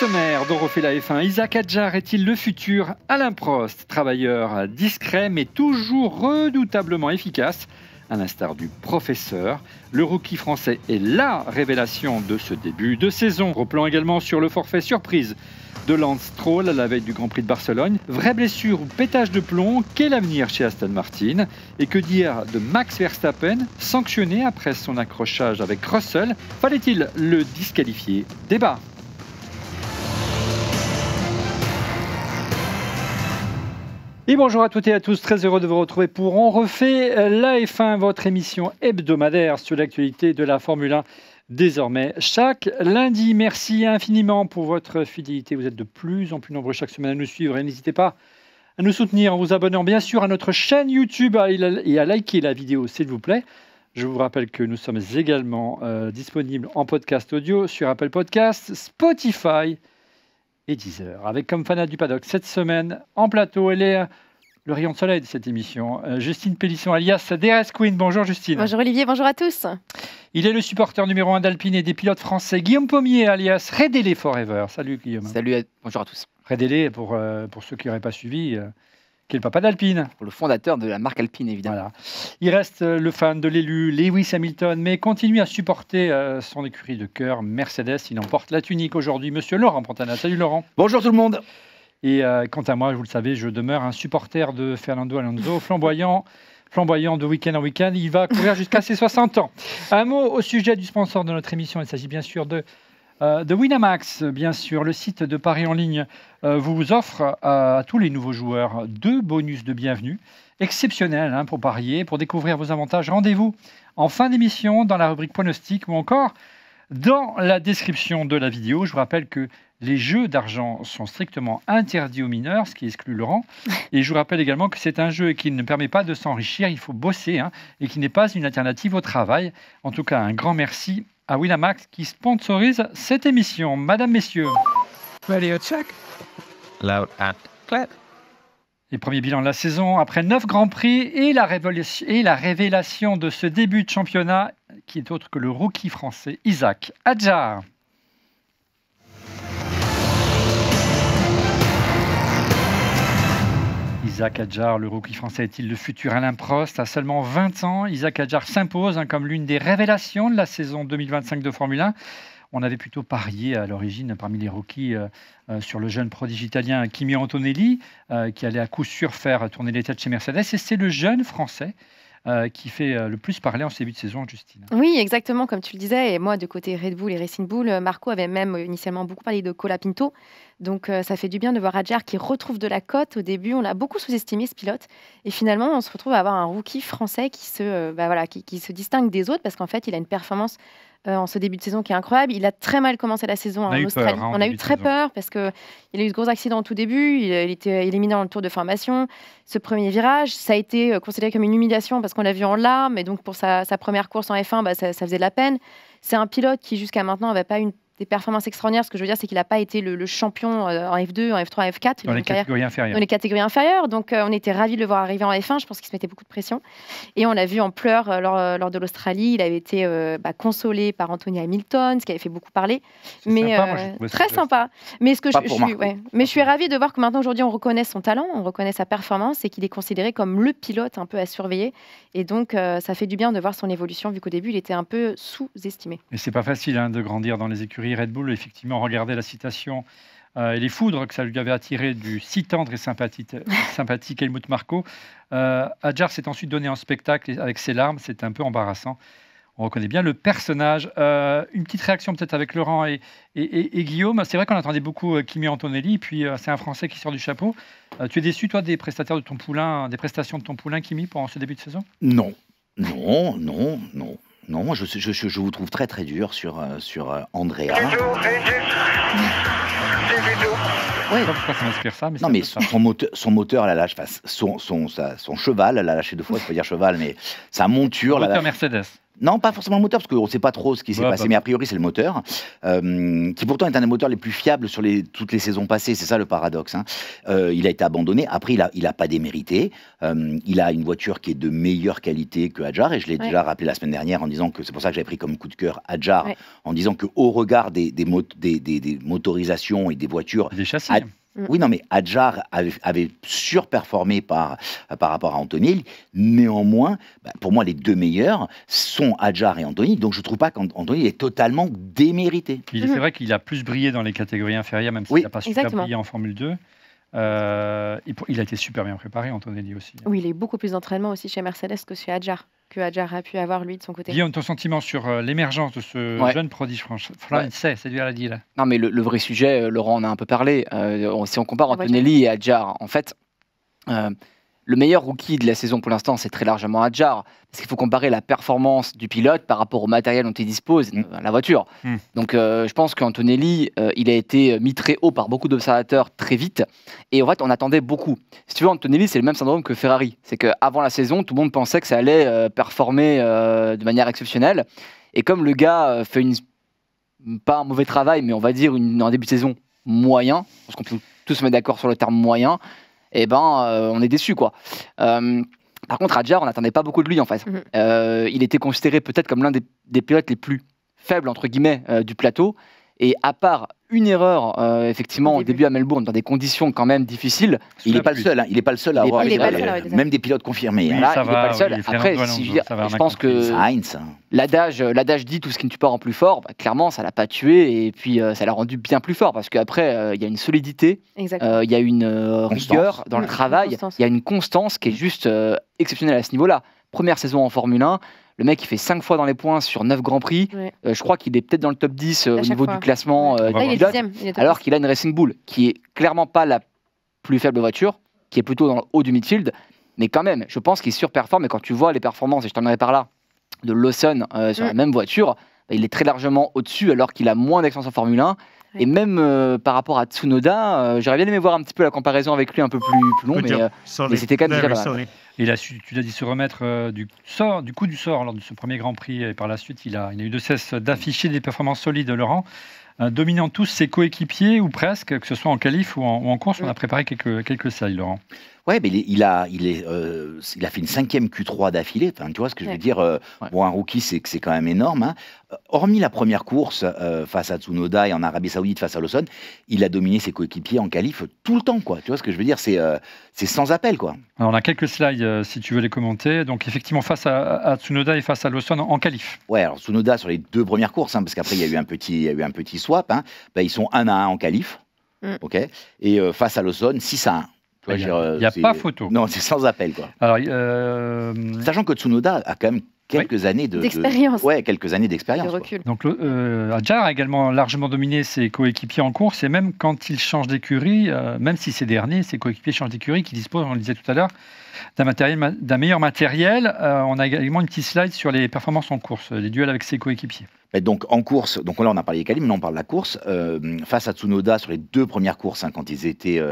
sommaire dont refait la F1, Isack Hadjar est-il le futur Alain Prost? Travailleur discret mais toujours redoutablement efficace, à l'instar du professeur. Le rookie français est la révélation de ce début de saison. Replan également sur le forfait surprise de Lance Stroll à la veille du Grand Prix de Barcelone. Vraie blessure ou pétage de plomb, quel avenir chez Aston Martin? Et que dire de Max Verstappen, sanctionné après son accrochage avec Russell? Fallait-il le disqualifier? Débat. Et bonjour à toutes et à tous, très heureux de vous retrouver pour On refait la F1, votre émission hebdomadaire sur l'actualité de la Formule 1, désormais chaque lundi. Merci infiniment pour votre fidélité, vous êtes de plus en plus nombreux chaque semaine à nous suivre et n'hésitez pas à nous soutenir en vous abonnant bien sûr à notre chaîne YouTube et à liker la vidéo s'il vous plaît. Je vous rappelle que nous sommes également disponibles en podcast audio sur Apple Podcasts, Spotify et Deezer. Avec comme fanat du paddock cette semaine en plateau, elle est le rayon de soleil de cette émission, Justine Pélisson alias DRS Queen. Bonjour Justine. Bonjour Olivier, bonjour à tous. Il est le supporter numéro 1 d'Alpine et des pilotes français, Guillaume Pommier alias Redélé Forever. Salut Guillaume. Salut, bonjour à tous. Redélé, pour ceux qui n'auraient pas suivi, qui est le papa d'Alpine. Pour le fondateur de la marque Alpine, évidemment. Voilà. Il reste le fan de l'élu Lewis Hamilton, mais continue à supporter son écurie de cœur, Mercedes. Il emporte la tunique aujourd'hui, monsieur Laurent Pantana. Salut Laurent. Bonjour tout le monde. Et quant à moi, vous le savez, je demeure un supporter de Fernando Alonso, flamboyant de week-end en week-end. Il va courir jusqu'à ses 60 ans. Un mot au sujet du sponsor de notre émission. Il s'agit bien sûr de Winamax. Bien sûr, le site de Paris en ligne vous offre à tous les nouveaux joueurs 2 bonus de bienvenue exceptionnels pour parier. Pour découvrir vos avantages, rendez-vous en fin d'émission dans la rubrique pronostic ou encore dans la description de la vidéo. Je vous rappelle que les jeux d'argent sont strictement interdits aux mineurs, ce qui exclut Laurent. Et je vous rappelle également que c'est un jeu qui ne permet pas de s'enrichir, il faut bosser, et qui n'est pas une alternative au travail. En tout cas, un grand merci à Winamax qui sponsorise cette émission. Madame, messieurs. Radio check. Loud and clear. Les premiers bilans de la saison, après 9 Grands Prix et la révélation de ce début de championnat, qui est autre que le rookie français, Isack Hadjar. Isack Hadjar, le rookie français, est-il le futur Alain Prost? À seulement 20 ans, Isack Hadjar s'impose comme l'une des révélations de la saison 2025 de Formule 1. On avait plutôt parié à l'origine parmi les rookies sur le jeune prodige italien Kimi Antonelli, qui allait à coup sûr faire tourner les têtes chez Mercedes. Et c'est le jeune français qui fait le plus parler en ce début de saison, Justine. Oui, exactement, comme tu le disais. Et moi, de côté Red Bull et Racing Bull, Marco avait même initialement beaucoup parlé de Colapinto. Donc, ça fait du bien de voir Hadjar qui retrouve de la cote. Au début, on l'a beaucoup sous-estimé, ce pilote. Et finalement, on se retrouve à avoir un rookie français qui se distingue des autres parce qu'en fait, il a une performance en ce début de saison qui est incroyable. Il a très mal commencé la saison en Australie. On a eu très peur parce qu'il a eu de gros accidents au tout début. Il était éliminé dans le tour de formation. Ce premier virage, ça a été considéré comme une humiliation parce qu'on l'a vu en larmes. Et donc, pour sa première course en F1, ça faisait de la peine. C'est un pilote qui, jusqu'à maintenant, n'avait pas des performances extraordinaires. Ce que je veux dire, c'est qu'il n'a pas été le champion en F2, en F3, en F4. Dans les catégories inférieures. Donc, on était ravis de le voir arriver en F1. Je pense qu'il se mettait beaucoup de pression. Et on l'a vu en pleurs lors de l'Australie. Il avait été consolé par Anthony Hamilton, ce qui avait fait beaucoup parler. Mais très sympa. Mais je suis ravie de voir que maintenant, aujourd'hui, on reconnaît son talent, on reconnaît sa performance et qu'il est considéré comme le pilote un peu à surveiller. Et donc, ça fait du bien de voir son évolution, vu qu'au début, il était un peu sous-estimé. Et c'est pas facile de grandir dans les écuries Red Bull. Effectivement, regardez la citation et les foudres que ça lui avait attiré du si tendre et sympathique Helmut Marko. Hadjar s'est ensuite donné en spectacle avec ses larmes. C'est un peu embarrassant. On reconnaît bien le personnage. Une petite réaction peut-être avec Laurent et Guillaume. C'est vrai qu'on attendait beaucoup Kimi Antonelli, puis c'est un Français qui sort du chapeau. Tu es déçu, toi, des prestations de ton poulain, Kimi, pendant ce début de saison? Non, moi je vous trouve très très dur sur Andrea. Ouais. Je sais pas pourquoi ça m'inspire ça, mais non, mais son moteur, la lâche, son cheval, elle l'a lâché 2 fois, je peux dire cheval, mais sa monture, moteur Mercedes. Non, pas forcément le moteur, parce qu'on ne sait pas trop ce qui s'est passé, mais a priori c'est le moteur, qui pourtant est un des moteurs les plus fiables sur toutes les saisons passées, c'est ça le paradoxe. Hein. Il a été abandonné, après il n'a pas démérité, il a une voiture qui est de meilleure qualité que Hadjar, et je l'ai déjà rappelé la semaine dernière en disant que c'est pour ça que j'avais pris comme coup de cœur Hadjar, en disant qu'au regard des motorisations et des voitures... Des châssis. Oui, non, mais Hadjar avait surperformé par rapport à Antonelli. Néanmoins, pour moi, les deux meilleurs sont Hadjar et Antonelli. Donc, je ne trouve pas qu'Antonelli est totalement démérité. C'est vrai qu'il a plus brillé dans les catégories inférieures, même s'il n'a pas super brillé en Formule 2. Il a été super bien préparé, Antonelli aussi. Oui, il a eu beaucoup plus d'entraînement aussi chez Mercedes que chez Hadjar, a pu avoir lui de son côté. Guillaume, ton sentiment sur l'émergence de ce jeune prodige français, c'est lui à la dit là. Non, mais le vrai sujet, Laurent en a un peu parlé. Si on compare Antonelli et Hadjar, en fait, le meilleur rookie de la saison pour l'instant, c'est très largement Hadjar. Parce qu'il faut comparer la performance du pilote par rapport au matériel dont il dispose, la voiture. Donc je pense qu'Antonelli, il a été mis très haut par beaucoup d'observateurs très vite. Et en fait, on attendait beaucoup. Si tu veux, Antonelli, c'est le même syndrome que Ferrari. C'est qu'avant la saison, tout le monde pensait que ça allait performer de manière exceptionnelle. Et comme le gars fait pas un mauvais travail, mais on va dire un début de saison moyen, parce qu'on peut tous se mettre d'accord sur le terme moyen, on est déçu, quoi. Par contre, Hadjar, on n'attendait pas beaucoup de lui, en fait. Il était considéré peut-être comme l'un des pilotes les plus faibles, entre guillemets, du plateau. Et à part une erreur, effectivement, au début à Melbourne, dans des conditions quand même difficiles. Il n'est pas le seul, hein. Il n'est pas le seul à avoir même des pilotes confirmés. Oui, il n'est pas le seul. Après, je pense que l'adage dit tout ce qui ne tue pas rend plus fort. Clairement, ça ne l'a pas tué et puis ça l'a rendu bien plus fort parce qu'après, il y a une solidité, il y a une rigueur dans le travail, il y a une constance qui est juste exceptionnelle à ce niveau-là. Première saison en Formule 1. Le mec, il fait 5 fois dans les points sur 9 Grands Prix. Je crois qu'il est peut-être dans le top 10 au niveau du classement des pilotes, alors qu'il a une Racing Bull qui est clairement pas la plus faible voiture, qui est plutôt dans le haut du midfield. Mais quand même, je pense qu'il surperforme. Et quand tu vois les performances, et je t'emmenerai par là, de Lawson sur la même voiture, il est très largement au-dessus alors qu'il a moins d'expérience en Formule 1. Et même par rapport à Tsunoda, j'aurais bien aimé voir un petit peu la comparaison avec lui un peu plus long, mais c'était quand même déjà pas mal. Il a su, tu l'as dit, se remettre du coup du sort lors de ce premier Grand Prix. Et par la suite, il a eu de cesse d'afficher des performances solides, Laurent, dominant tous ses coéquipiers, ou presque, que ce soit en qualif ou en course. On a préparé quelques slides, Laurent. Ouais, mais il a fait une 5e Q3 d'affilée. Enfin, tu vois ce que je veux dire. Pour un rookie, c'est quand même énorme. Hein. Hormis la première course face à Tsunoda et en Arabie Saoudite face à Lawson, il a dominé ses coéquipiers en qualif tout le temps, quoi. Tu vois ce que je veux dire. C'est sans appel, quoi. Alors, on a quelques slides si tu veux les commenter. Donc effectivement face à Tsunoda et face à Lawson en qualif. Ouais, alors Tsunoda sur les 2 premières courses, hein, parce qu'après il y a eu un petit swap. Hein. Ils sont 1-1 en qualif, ok. Et face à Lawson 6-1. Il n'y a pas photo. Non, c'est sans appel, quoi. Alors, sachant que Tsunoda a quand même quelques années d'expérience. Quelques années d'expérience. De recul. Donc, Hadjar a également largement dominé ses coéquipiers en course, et même quand il change d'écurie, même si ces derniers, ses coéquipiers changent d'écurie, qui disposent, on le disait tout à l'heure, d'un meilleur matériel. On a également une petite slide sur les performances en course, les duels avec ses coéquipiers. Donc en course, donc là on a parlé des qualifs, mais on parle de la course. Face à Tsunoda sur les 2 premières courses, hein, quand ils étaient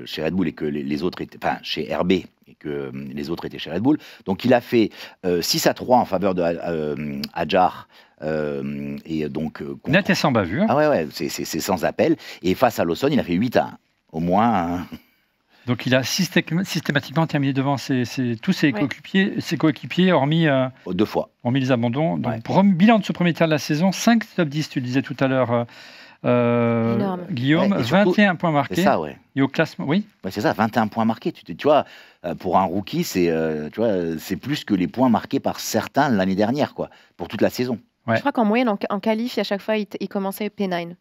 chez Red Bull et que les autres étaient, enfin chez RB et que les autres étaient chez Red Bull. Donc il a fait 6-3 en faveur de Hadjar. Et donc net et sans bavure. Ah ouais, c'est sans appel. Et face à Lawson, il a fait 8-1. Au moins. Donc il a systématiquement terminé devant tous ses coéquipiers, hormis 2 fois. Hormis les abandons. Donc bilan de ce premier tiers de la saison, 5 top 10, tu le disais tout à l'heure, Guillaume, surtout, 21 points marqués. C'est ça, ouais. Et au classement, oui. Ouais, c'est ça, 21 points marqués. Tu vois, pour un rookie, c'est plus que les points marqués par certains l'année dernière, quoi, pour toute la saison. Ouais. Je crois qu'en moyenne, en qualif, à chaque fois, il commençait P9.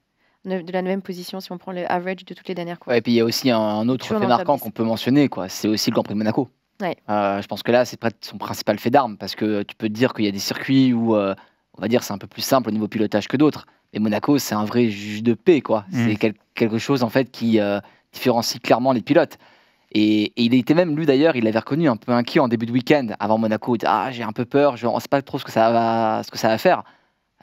De la même position si on prend le average de toutes les dernières courses. Ouais, et puis il y a aussi un autre fait marquant qu'on peut mentionner, quoi. C'est aussi le Grand Prix de Monaco. Ouais. Je pense que là, c'est peut-être son principal fait d'armes parce que tu peux te dire qu'il y a des circuits où, on va dire, c'est un peu plus simple au niveau pilotage que d'autres. Mais Monaco, c'est un vrai juge de paix, quoi. C'est quelque chose en fait qui différencie clairement les pilotes. Et il était même, lui d'ailleurs, il l'avait reconnu un peu inquiet en début de week-end avant Monaco. Il dit, j'ai un peu peur, je ne sais pas trop ce que ça va faire.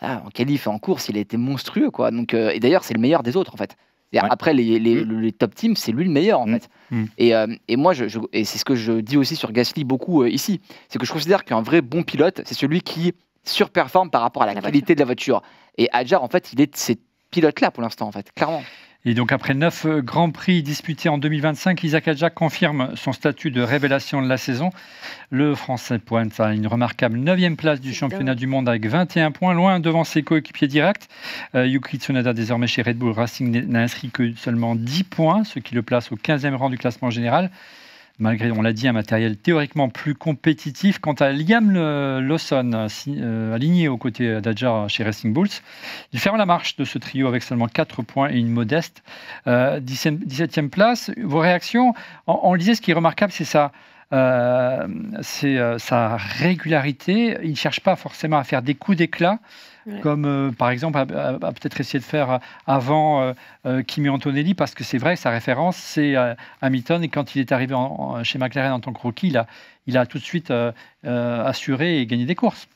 En qualif et en course, il a été monstrueux, quoi. Donc, et d'ailleurs, c'est le meilleur des autres, en fait. Après, les top teams, c'est lui le meilleur, en fait. Et moi, et c'est ce que je dis aussi sur Gasly beaucoup ici, c'est que je considère qu'un vrai bon pilote, c'est celui qui surperforme par rapport à la qualité de la voiture. Et Hadjar, en fait, il est de ces pilotes-là pour l'instant, en fait, clairement. Et donc, après 9 Grands Prix disputés en 2025, Isaac Hadjar confirme son statut de révélation de la saison. Le Français pointe à une remarquable 9e place du championnat du monde avec 21 points, loin devant ses coéquipiers directs. Yuki Tsunoda, désormais chez Red Bull Racing, n'a inscrit que seulement 10 points, ce qui le place au 15e rang du classement général. Malgré, on l'a dit, un matériel théoriquement plus compétitif. Quant à Liam Lawson, aligné aux côtés d'Hadjar chez Racing Bulls, il ferme la marche de ce trio avec seulement 4 points et une modeste 17e place. Vos réactions, on le disait, ce qui est remarquable, c'est sa régularité. Il ne cherche pas forcément à faire des coups d'éclat, comme par exemple a peut-être essayé de faire avant Kimi Antonelli, parce que c'est vrai que sa référence, c'est Hamilton, et quand il est arrivé chez McLaren en tant que rookie, il a tout de suite assuré et gagné des courses.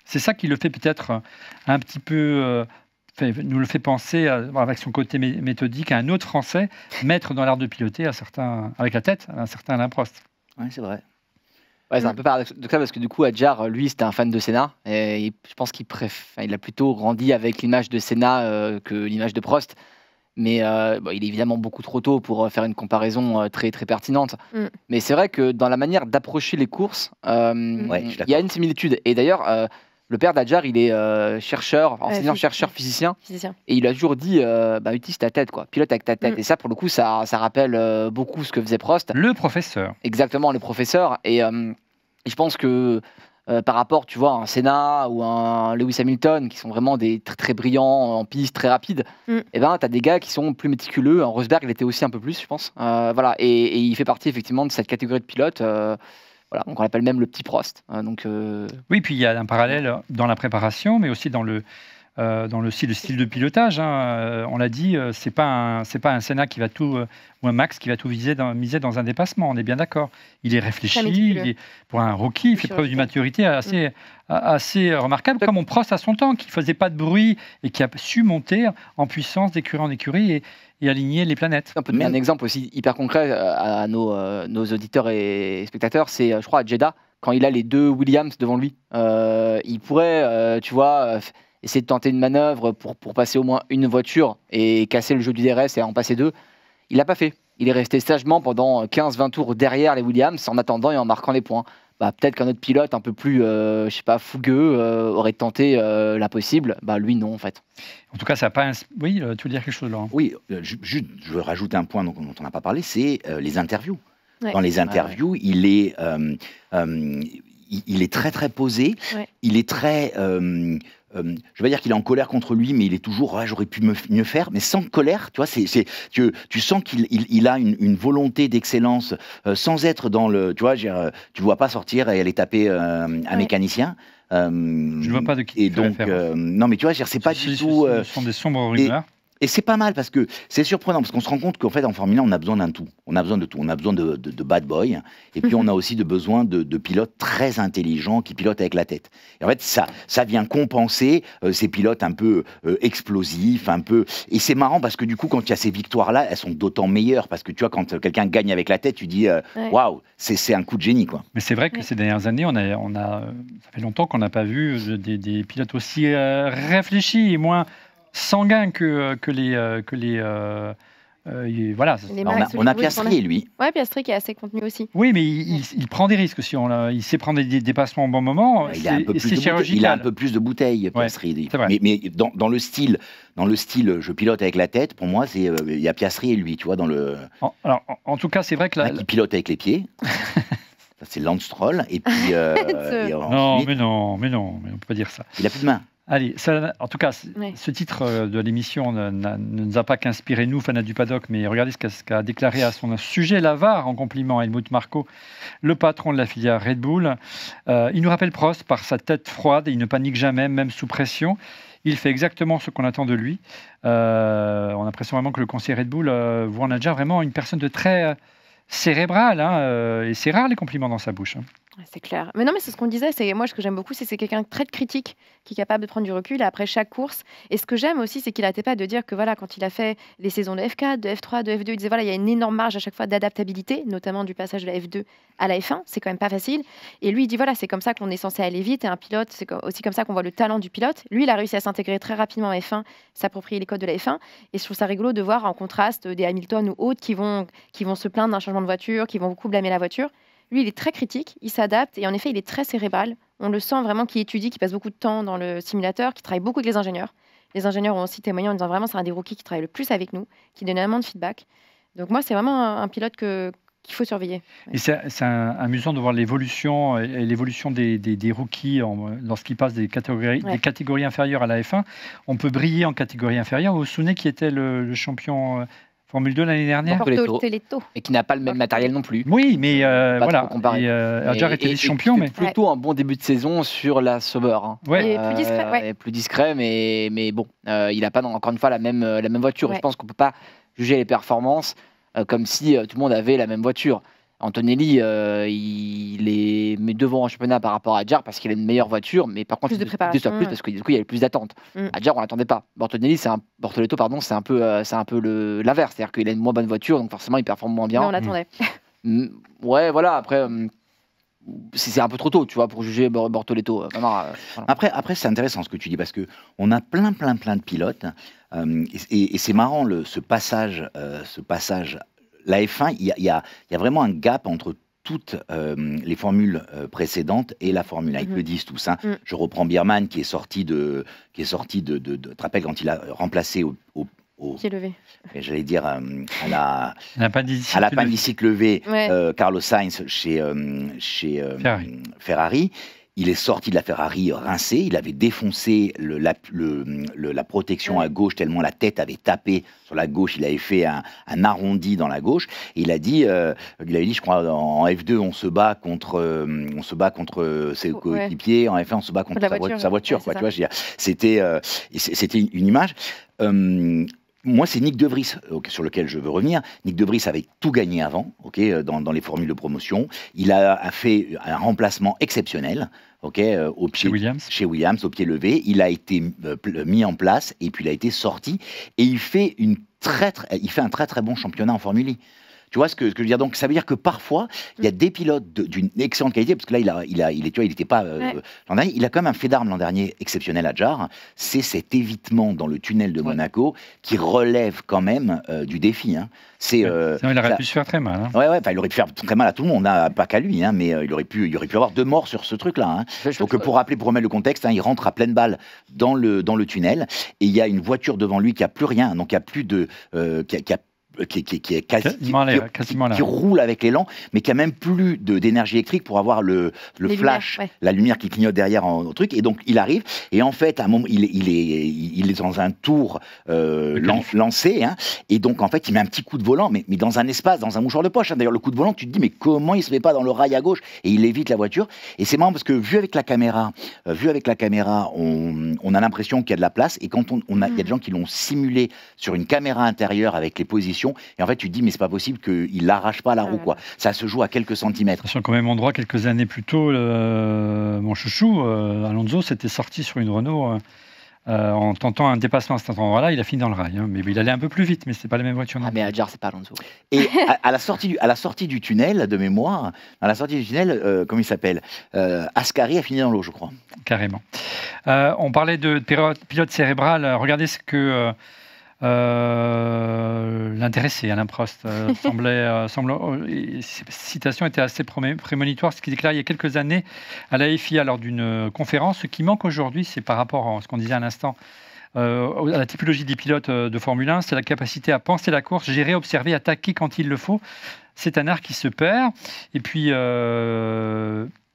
C'est ça qui le fait peut-être un petit peu... nous le fait penser, avec son côté méthodique, à un autre Français, maître dans l'art de piloter, avec la tête, un certain Alain Prost. Oui, c'est vrai. Ouais, c'est un peu paradoxal parce que du coup, Hadjar, lui, c'était un fan de Senna. Et je pense qu'il a plutôt grandi avec l'image de Senna que l'image de Prost. Mais il est évidemment beaucoup trop tôt pour faire une comparaison très, très pertinente. Mais c'est vrai que dans la manière d'approcher les courses, il y a une similitude. Et d'ailleurs, le père d'Hadjar, il est enseignant-chercheur physicien. Et il a toujours dit utilise ta tête, quoi. Pilote avec ta tête. Et ça, pour le coup, ça rappelle beaucoup ce que faisait Prost. Le professeur. Exactement, le professeur. Et je pense que par rapport, tu vois, à un Senna ou un Lewis Hamilton, qui sont vraiment des très, très brillants en piste, très rapides, et ben, tu as des gars qui sont plus méticuleux. Rosberg, il était aussi un peu plus, je pense. Voilà. Et il fait partie, effectivement, de cette catégorie de pilotes. Voilà, donc on l'appelle même le petit Prost. Oui, puis il y a un parallèle dans la préparation, mais aussi dans le style de pilotage. On l'a dit, c'est pas un Senna qui va tout, ou un Max qui va tout miser dans un dépassement. On est bien d'accord. Il est réfléchi. Pour un rookie, il fait preuve d'une maturité assez remarquable, comme on Prost à son temps, qui ne faisait pas de bruit et qui a su monter en puissance d'écurie en écurie et aligner les planètes. On peut donner un exemple aussi hyper concret à nos auditeurs et spectateurs. C'est, je crois, à Jeddah, quand il a les 2 Williams devant lui. Il pourrait, tu vois, essayer de tenter une manœuvre pour passer au moins une voiture et casser le jeu du DRS et en passer 2. Il l'a pas fait. Il est resté sagement pendant 15-20 tours derrière les Williams en attendant et en marquant les points. Peut-être qu'un autre pilote un peu plus, fougueux aurait tenté l'impossible. Lui, non, en fait. En tout cas, ça n'a pas... Oui, tu veux dire quelque chose, Laurent? Oui, je veux rajouter un point dont on n'a pas parlé, c'est les interviews. Ouais. Dans les interviews, il est très, très posé. Ouais. Il est très... je ne vais pas dire qu'il est en colère contre lui, mais il est toujours j'aurais pu mieux faire, mais sans colère, tu vois, tu sens qu'il a une volonté d'excellence sans être dans le, tu vois, tu vois pas sortir et aller taper un mécanicien. Je ne vois pas de qui. Et donc, non, mais tu vois, c'est pas du tout. Ce sont des sombres rumeurs. Et c'est pas mal parce que c'est surprenant, parce qu'on se rend compte qu'en fait, en Formule 1, on a besoin d'un tout. On a besoin de tout. On a besoin de bad boy. Et puis, on a aussi besoin de pilotes très intelligents qui pilotent avec la tête. Et en fait, ça vient compenser ces pilotes un peu explosifs, un peu. Et c'est marrant parce que du coup, quand il y a ces victoires-là, elles sont d'autant meilleures. Parce que tu vois, quand quelqu'un gagne avec la tête, tu dis waouh, c'est un coup de génie, quoi. Mais c'est vrai que ces dernières années, ça fait longtemps qu'on n'a pas vu des pilotes aussi réfléchis et moins sanguin que les voilà. On a Piastri, lui. Ouais, Piastri qui est assez contenu aussi. Oui, mais il prend des risques aussi. Il sait prendre des dépassements au bon moment. Il a un peu plus de bouteilles, Piastri. Ouais, mais dans le style, je pilote avec la tête. Pour moi, il y a Piastri et lui, tu vois, dans le. Alors, en tout cas, c'est vrai que qui pilote avec les pieds. C'est Lance Stroll et puis. Non, mais on peut pas dire ça. Il a plus de main. Allez, en tout cas, ce titre de l'émission ne nous a pas qu'inspiré, nous, fans du paddock, mais regardez ce qu'a déclaré à son sujet l'avare, en compliment à Helmut Marko, le patron de la filière Red Bull. Il nous rappelle Prost par sa tête froide, il ne panique jamais, même sous pression. Il fait exactement ce qu'on attend de lui. On a l'impression vraiment que le conseiller Red Bull voit en Hadjar vraiment une personne de très cérébrale, et c'est rare les compliments dans sa bouche. C'est clair. Mais non, mais c'est ce qu'on disait. Moi, ce que j'aime beaucoup, c'est quelqu'un de très critique, qui est capable de prendre du recul après chaque course. Et ce que j'aime aussi, c'est qu'il n'arrêtait pas de dire que voilà, quand il a fait les saisons de F4, de F3, de F2, il disait voilà, il y a une énorme marge à chaque fois d'adaptabilité, notamment du passage de la F2 à la F1. C'est quand même pas facile. Et lui, il dit voilà, c'est comme ça qu'on est censé aller vite. Et un pilote, c'est aussi comme ça qu'on voit le talent du pilote. Lui, il a réussi à s'intégrer très rapidement en F1, s'approprier les codes de la F1. Et je trouve ça rigolo de voir en contraste des Hamilton ou autres qui vont se plaindre d'un changement de voiture, qui vont beaucoup blâmer la voiture. Lui, il est très critique, il s'adapte et en effet, il est très cérébral. On le sent vraiment qu'il étudie, qu'il passe beaucoup de temps dans le simulateur, qu'il travaille beaucoup avec les ingénieurs. Les ingénieurs ont aussi témoigné en disant vraiment c'est un des rookies qui travaille le plus avec nous, qui donne énormément de feedback. Donc moi, c'est vraiment un pilote qu'il faut surveiller. Et c'est amusant de voir l'évolution des rookies lorsqu'ils passent des catégories inférieures à la F1. On peut briller en catégorie inférieure. Vous vous souvenez qui était le champion Formule 2 l'année dernière, Bortoleto. Et qui n'a pas le même matériel non plus. Oui, mais voilà. Adjar était champion, mais plutôt un bon début de saison sur la Sauber. Hein. Ouais. Et plus discret, ouais. Plus discret, mais bon, il n'a pas encore une fois la même voiture. Ouais. Je pense qu'on peut pas juger les performances comme si tout le monde avait la même voiture. Antonelli, il est devant en championnat par rapport à Adjar parce qu'il a une meilleure voiture, mais par contre, plus de préparation, plus parce que du coup, il y avait plus d'attentes. Adjar, on l'attendait pas. Bortoleto, c'est un peu l'inverse, c'est-à-dire qu'il a une moins bonne voiture, donc forcément, il performe moins bien. Mais on l'attendait. Ouais, voilà. Après, c'est un peu trop tôt, tu vois, pour juger Bortoleto. Voilà. Après, c'est intéressant ce que tu dis parce que on a plein de pilotes et c'est marrant ce passage. La F1, il y a vraiment un gap entre toutes les formules précédentes et la Formule 1. Ils le disent tous. Hein. Je reprends Biermann qui est sorti de tu te rappelles quand il a remplacé au pied levé. J'allais dire à l'appendicite levé, Carlos Sainz chez Ferrari. Il est sorti de la Ferrari rincé, il avait défoncé la protection à gauche tellement la tête avait tapé sur la gauche, il avait fait un arrondi dans la gauche. Et il avait dit, je crois, en F2 on se bat contre ses coéquipiers, en F1 on se bat contre sa voiture. Quoi, tu vois, c'était une image. Moi, c'est Nyck de Vries sur lequel je veux revenir. Nyck de Vries avait tout gagné avant, dans les formules de promotion. Il a fait un remplacement exceptionnel, chez Williams, au pied levé. Il a été mis en place et puis il a été sorti. Et il fait un très très bon championnat en Formule I. Tu vois ce que je veux dire? Donc ça veut dire que parfois il y a des pilotes d'une excellente qualité, parce que là il était pas l'an dernier, il a quand même un fait d'armes l'an dernier exceptionnel à Adjar. C'est cet évitement dans le tunnel de Monaco qui relève quand même du défi. Hein. Il aurait pu se faire très mal. Hein. Il aurait pu faire très mal à tout le monde, hein, pas qu'à lui, hein, mais il aurait pu avoir 2 morts sur ce truc-là. Hein. Donc pour remettre le contexte, hein, il rentre à pleine balle dans le tunnel et il y a une voiture devant lui qui a plus rien, donc il y a plus de qui est quasiment qui roule avec l'élan, mais qui a même plus d'énergie électrique pour avoir le flash, la lumière qui clignote derrière en truc. Et donc il arrive, et en fait à un moment il est dans un tour lancé, hein, et donc en fait il met un petit coup de volant, mais dans un espace, dans un mouchoir de poche. Hein. D'ailleurs le coup de volant, tu te dis mais comment il se met pas dans le rail à gauche, et il évite la voiture. Et c'est marrant parce que vu avec la caméra, on a l'impression qu'il y a de la place, et quand il y a des gens qui l'ont simulé sur une caméra intérieure avec les positions. Et en fait, tu te dis, mais c'est pas possible qu'il l'arrache pas à la roue, quoi. Ça se joue à quelques centimètres. Sur quand même endroit, quelques années plus tôt, mon chouchou, Alonso, s'était sorti sur une Renault en tentant un dépassement à cet endroit-là. Il a fini dans le rail. Hein. Mais il allait un peu plus vite, mais c'est pas la même voiture. Mais Adjar, c'est pas Alonso. Et à la sortie du tunnel, de mémoire, comment il s'appelle, Ascari a fini dans l'eau, je crois. Carrément. On parlait de pilote cérébral. Regardez ce que... l'intéressé Alain Prost cette citation était assez prémonitoire, ce qu'il déclare il y a quelques années à la FIA lors d'une conférence. Ce qui manque aujourd'hui, c'est par rapport à ce qu'on disait à l'instant, à la typologie des pilotes de Formule 1, c'est la capacité à penser la course, gérer, observer, attaquer quand il le faut. C'est un art qui se perd. Et puis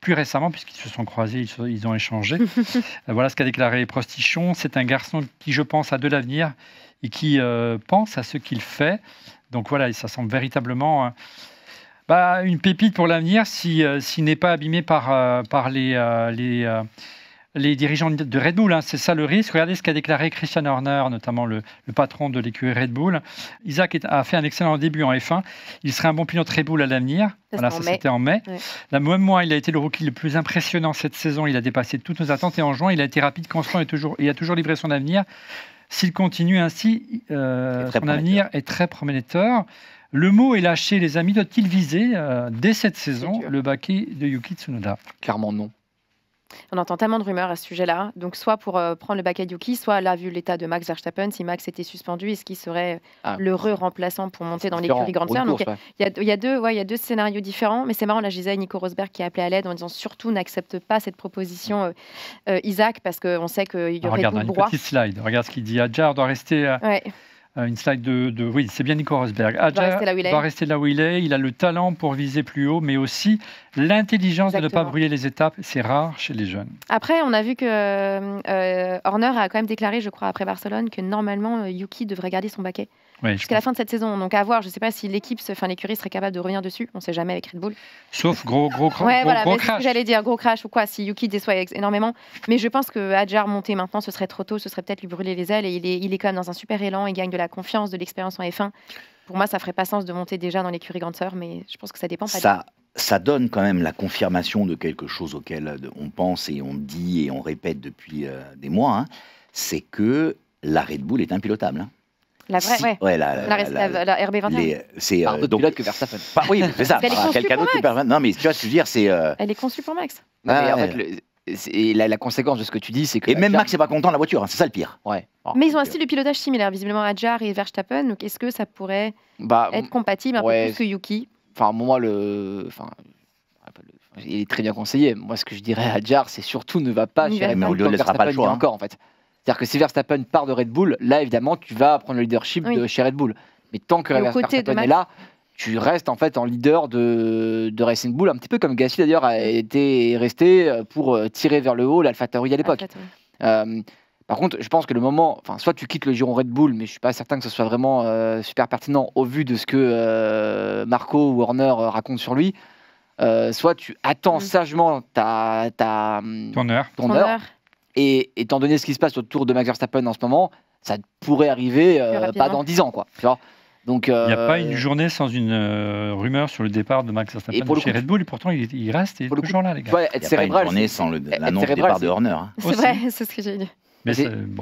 plus récemment, puisqu'ils se sont croisés, ils ont échangé. Voilà ce qu'a déclaré Prostichon. C'est un garçon qui, je pense, a de l'avenir et qui pense à ce qu'il fait. Donc voilà, ça semble véritablement une pépite pour l'avenir s'il n'est pas abîmé par les les dirigeants de Red Bull. Hein. C'est ça le risque. Regardez ce qu'a déclaré Christian Horner, notamment le patron de l'écurie Red Bull. Isaac a fait un excellent début en F1. Il serait un bon pilote Red Bull à l'avenir. Voilà, ça c'était en mai. Ouais. Là, même moi, il a été le rookie le plus impressionnant cette saison. Il a dépassé toutes nos attentes. Et en juin, il a été rapide, constant et il a toujours livré son avenir. S'il continue ainsi, son avenir est très prometteur. Le mot est lâché, les amis. Doit-il viser, dès cette saison, le baquet de Yuki Tsunoda? Clairement non. On entend tellement de rumeurs à ce sujet-là. Donc, soit pour prendre le baquet de Yuki, soit là, vu l'état de Max Verstappen, si Max était suspendu, est-ce qu'il serait l'heureux remplaçant pour monter dans l'écurie Grande Sœur? Donc, il y a deux scénarios différents. Mais c'est marrant, là, je disais Nico Rosberg qui a appelé à l'aide en disant surtout n'accepte pas cette proposition, Isaac, parce qu'on sait qu'il y aurait tout le droit. Regarde, un petit slide. Regarde ce qu'il dit. Adjar doit rester... Une slide de... Oui, c'est bien Nico Rosberg. Adjar doit rester là où il est. Il a le talent pour viser plus haut, mais aussi l'intelligence de ne pas brûler les étapes. C'est rare chez les jeunes. Après, on a vu que Horner a quand même déclaré, je crois, après Barcelone, que normalement, Yuki devrait garder son baquet jusqu'à la fin de cette saison. Donc à voir, je ne sais pas si l'écurie serait capable de revenir dessus. On ne sait jamais avec Red Bull. Sauf gros crash. C'est ce que j'allais dire, gros crash ou quoi, si Yuki déçoit énormément. Mais je pense que Adjar monter maintenant, ce serait trop tôt, ce serait peut-être lui brûler les ailes. Et il est quand même dans un super élan, il gagne de la confiance, de l'expérience en F1. Pour moi, ça ferait pas sens de monter déjà dans l'écurie Grande Sœur, mais je pense que ça dépend pas. Ça donne quand même la confirmation de quelque chose auquel on pense et on dit et on répète depuis des mois, hein, c'est que la Red Bull est impilotable. Hein. La vraie, ouais, la RB21. C'est d'autres pilotes que Verstappen. Oui, c'est ça. Quelqu'un d'autre qui permet. Non, mais tu vois, ce que je veux dire, c'est. Elle est conçue pour Max. En fait, la conséquence de ce que tu dis, c'est que. Et même Max n'est pas content de la voiture, hein, c'est ça le pire. Ouais. Mais ils ont un style de pilotage similaire, visiblement, Adjar et Verstappen. Donc, est-ce que ça pourrait être compatible un peu plus que Yuki? Enfin, moi, il est très bien conseillé. Moi, ce que je dirais à Adjar, c'est surtout ne va pas chez Red Bull. Mais on ne laissera pas le choix. Encore, en fait. C'est-à-dire que si Verstappen part de Red Bull, là, évidemment, tu vas prendre le leadership de chez Red Bull. Mais tant que Verstappen est là, tu restes en fait en leader de Racing Bull, un petit peu comme Gasly d'ailleurs a été resté pour tirer vers le haut l'AlphaTauri à l'époque. Par contre, je pense que le moment, soit tu quittes le giron Red Bull, mais je suis pas certain que ce soit vraiment super pertinent au vu de ce que Marco ou Horner racontent sur lui. Soit tu attends sagement ton heure. Et étant donné ce qui se passe autour de Max Verstappen en ce moment, ça pourrait arriver pas dans 10 ans, quoi. Tu vois. Donc, il n'y a pas une journée sans une rumeur sur le départ de Max Verstappen chez Red Bull, et pourtant il reste toujours là, les gars. Il n'y a pas une journée sans l'annonce du départ de Horner. Hein. C'est vrai, c'est ce que j'ai dit.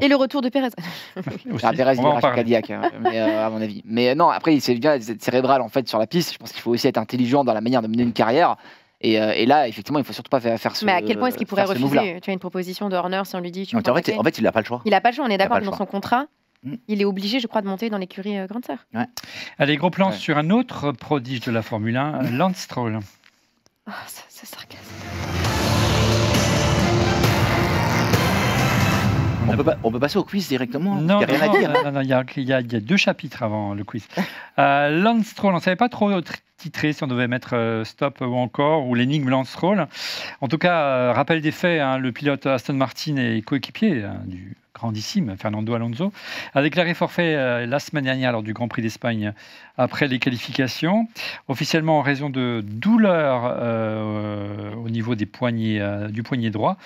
Et le retour de Pérez. Pérez, il ira chez Cadillac, à mon avis. Mais non, après, c'est bien d'être cérébral en fait sur la piste. Je pense qu'il faut aussi être intelligent dans la manière de mener une carrière. Et là, effectivement, il ne faut surtout pas faire ce. Mais à quel point est-ce qu'il pourrait refuser? Tu as une proposition de Horner si on lui dit. En fait, il n'a pas le choix. Il n'a pas le choix, on est d'accord, dans son contrat. Il est obligé, je crois, de monter dans l'écurie Grande Sœur. Ouais. Allez, gros plan sur un autre prodige de la Formule 1, Lance Stroll. Oh, c'est sarcasme. On peut passer au quiz directement. Non, il n'y a rien à dire. Non, il y a 2 chapitres avant le quiz. Lance Stroll, on ne savait pas trop titrer si on devait mettre stop ou encore, ou l'énigme Lance Stroll. En tout cas, rappel des faits, le pilote Aston Martin et coéquipier du grandissime Fernando Alonso a déclaré forfait la semaine dernière lors du Grand Prix d'Espagne après les qualifications, officiellement en raison de douleurs au niveau des poignets, du poignet droit.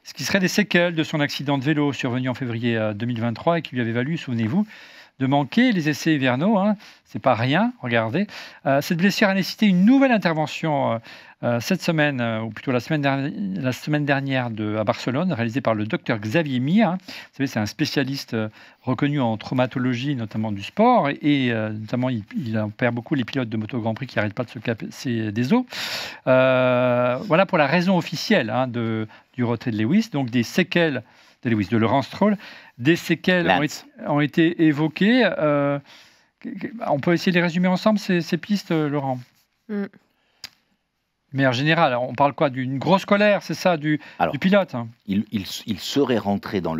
Ce qui serait des séquelles de son accident de vélo survenu en février 2023 et qui lui avait valu, souvenez-vous, de manquer les essais hivernaux. C'est pas rien, regardez. Cette blessure a nécessité une nouvelle intervention cette semaine, ou plutôt la semaine dernière à Barcelone, réalisée par le docteur Xavier Mir. Vous savez, c'est un spécialiste reconnu en traumatologie, notamment du sport, et notamment il opère beaucoup les pilotes de moto Grand Prix qui n'arrêtent pas de se casser des os. Voilà pour la raison officielle du retrait de Lewis, donc des séquelles de Laurent Stroll. Des séquelles ont été évoquées. On peut essayer de les résumer ensemble, ces pistes, Laurent. Mais en général, on parle quoi? D'une grosse colère, c'est ça, du pilote? Il serait rentré dans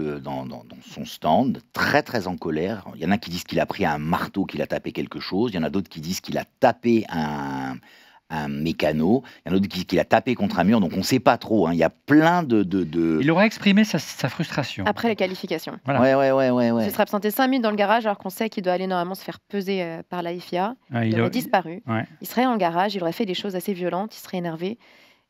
son stand, très très en colère. Il y en a qui disent qu'il a pris un marteau, qu'il a tapé quelque chose. Il y en a d'autres qui disent qu'il a tapé un mécano. Il y en a d'autres qui disent qu'il a tapé contre un mur. Donc on ne sait pas trop. Il y a plein de... Il aurait exprimé sa frustration. Après les qualifications. Voilà. Ouais. Il se serait absenté 5 minutes dans le garage alors qu'on sait qu'il doit aller normalement se faire peser par la FIA. Il aurait disparu. Ouais. Il serait dans le garage, il aurait fait des choses assez violentes, il serait énervé.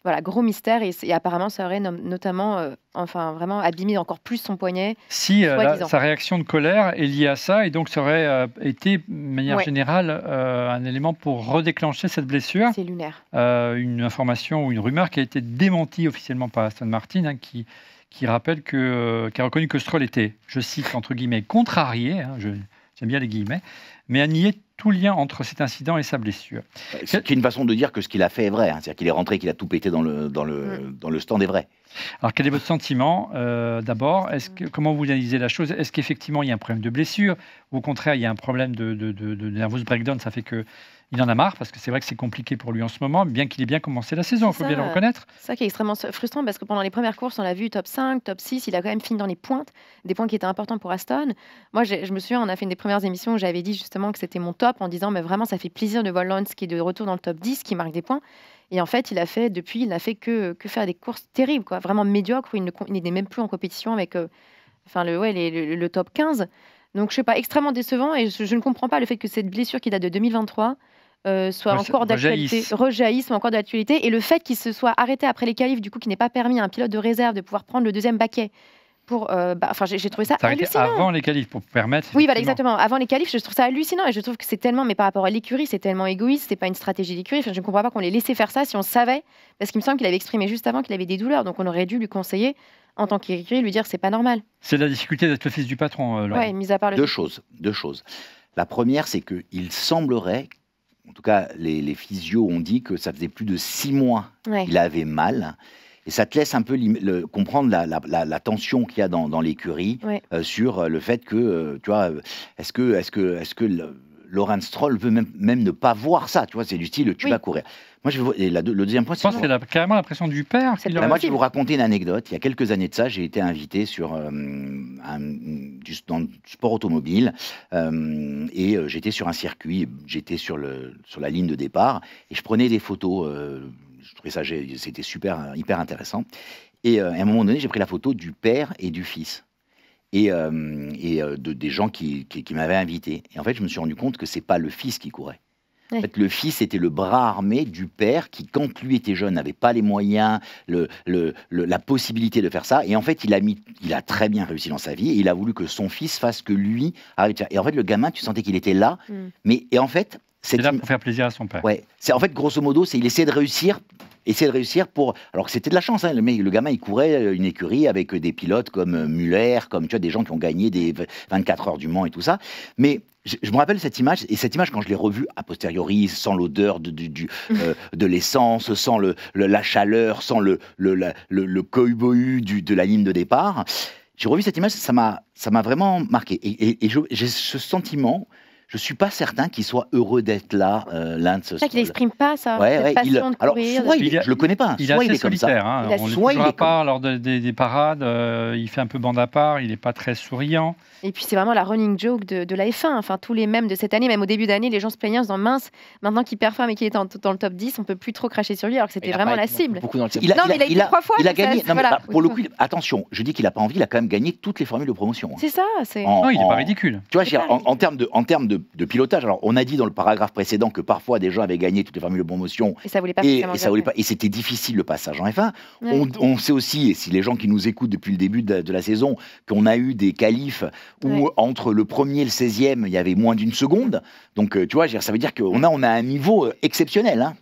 voilà, gros mystère. Et apparemment, ça aurait notamment, vraiment abîmé encore plus son poignet. Si sa réaction de colère est liée à ça, et donc ça aurait été, de manière générale, un élément pour redéclencher cette blessure. C'est lunaire. Une information ou une rumeur qui a été démentie officiellement par Aston Martin, qui rappelle qui a reconnu que Stroll était, je cite entre guillemets, contrarié, j'aime bien les guillemets, mais a nié tout lien entre cet incident et sa blessure. C'est une façon de dire que ce qu'il a fait est vrai. C'est-à-dire qu'il est rentré, qu'il a tout pété dans le stand est vrai. Alors, quel est votre sentiment d'abord? Comment vous analysez la chose? Est-ce qu'effectivement, il y a un problème de blessure? Ou au contraire, il y a un problème de nervous breakdown? Ça fait qu'il en a marre, parce que c'est vrai que c'est compliqué pour lui en ce moment, bien qu'il ait bien commencé la saison, il faut bien le reconnaître. C'est ça qui est extrêmement frustrant, parce que pendant les premières courses, on l'a vu top 5, top 6, il a quand même fini dans les pointes, des points qui étaient importants pour Aston. Moi, je me souviens, on a fait une des premières émissions où j'avais dit justement que c'était mon top, en disant, mais vraiment, ça fait plaisir de voir Lance qui est de retour dans le top 10, qui marque des points. Et en fait, il n'a fait que faire des courses terribles, quoi, vraiment médiocres, où il n'est même plus en compétition avec le top 15. Donc, je ne sais pas, extrêmement décevant, et je ne comprends pas le fait que cette blessure qui date de 2023 soit encore d'actualité, rejaillisse encore d'actualité, et le fait qu'il se soit arrêté après les qualifs, du coup, qui n'est pas permis à un pilote de réserve de pouvoir prendre le deuxième baquet. J'ai trouvé ça hallucinant. Avant les qualifs pour permettre. Oui, voilà, exactement. Avant les qualifs, je trouve ça hallucinant, et je trouve que c'est tellement, mais par rapport à l'écurie, c'est tellement égoïste. C'est pas une stratégie d'écurie. Je ne comprends pas qu'on les laissé faire ça si on savait, parce qu'il me semble qu'il avait exprimé juste avant qu'il avait des douleurs, donc on aurait dû lui conseiller en tant qu'écurie, lui dire c'est pas normal. C'est la difficulté d'être le fils du patron. Ouais, mis à part Deux choses. La première, c'est que il semblerait, en tout cas les physios ont dit que ça faisait plus de 6 mois qu'il avait mal. Et ça te laisse un peu comprendre la tension qu'il y a dans l'écurie sur le fait que, tu vois, est-ce que Lawrence Stroll veut même ne pas voir ça, tu vois, c'est du style, tu vas courir. Moi, le deuxième point, je pense que c'est carrément l'impression du père. Moi, je vais vous raconter une anecdote. Il y a quelques années de ça, j'ai été invité dans le sport automobile et j'étais sur un circuit, j'étais sur la ligne de départ et je prenais des photos. Je trouvais ça, c'était hyper intéressant. Et à un moment donné, j'ai pris la photo du père et du fils. Et des gens qui m'avaient invité. Et en fait, je me suis rendu compte que c'est pas le fils qui courait. En fait, le fils était le bras armé du père qui, quand lui était jeune, n'avait pas les moyens, la possibilité de faire ça. Et en fait, il a très bien réussi dans sa vie. Et il a voulu que son fils fasse que lui arrive. Et en fait, le gamin, tu sentais qu'il était là. Et en fait, c'est là pour faire plaisir à son père. Ouais. En fait, grosso modo, il essayait de réussir pour... Alors que c'était de la chance, hein. Le gamin, il courait une écurie avec des pilotes comme Muller, comme tu vois, des gens qui ont gagné des 24 heures du Mans et tout ça. Mais je me rappelle cette image, et cette image, quand je l'ai revue a posteriori, sans l'odeur de l'essence, sans la chaleur, sans le coïbohu de la ligne de départ, j'ai revu cette image, ça m'a vraiment marqué. Et j'ai ce sentiment... Je ne suis pas certain qu'il soit heureux d'être là, Lance. C'est ça qu'il n'exprime pas, ça. Cette passion de courir. Alors, je ne le connais pas. Il est assez solitaire. Comme ça. On le voit à part lors des parades. Il fait un peu bande à part. Il n'est pas très souriant. Et puis, c'est vraiment la running joke de la F1. Enfin, tous les mèmes de cette année, même au début d'année, les gens se plaignaient en disant mince, maintenant qu'il performe et qu'il est dans le top 10, on ne peut plus trop cracher sur lui, alors que c'était vraiment la cible. Il a 3 fois. Il a gagné. Pour le coup, attention, je dis qu'il n'a pas envie, il a quand même gagné toutes les formules de promotion. C'est ça. Non, il n'est pas ridicule. Tu vois, en termes de pilotage, alors on a dit dans le paragraphe précédent que parfois des gens avaient gagné toutes les formules de promotion et ça voulait pas et c'était difficile le passage en F1. On sait aussi, et si les gens qui nous écoutent depuis le début de la saison, qu'on a eu des qualifs où entre le premier et le 16e, il y avait moins d'une seconde. Donc tu vois, ça veut dire qu'on a un niveau exceptionnel. Hein.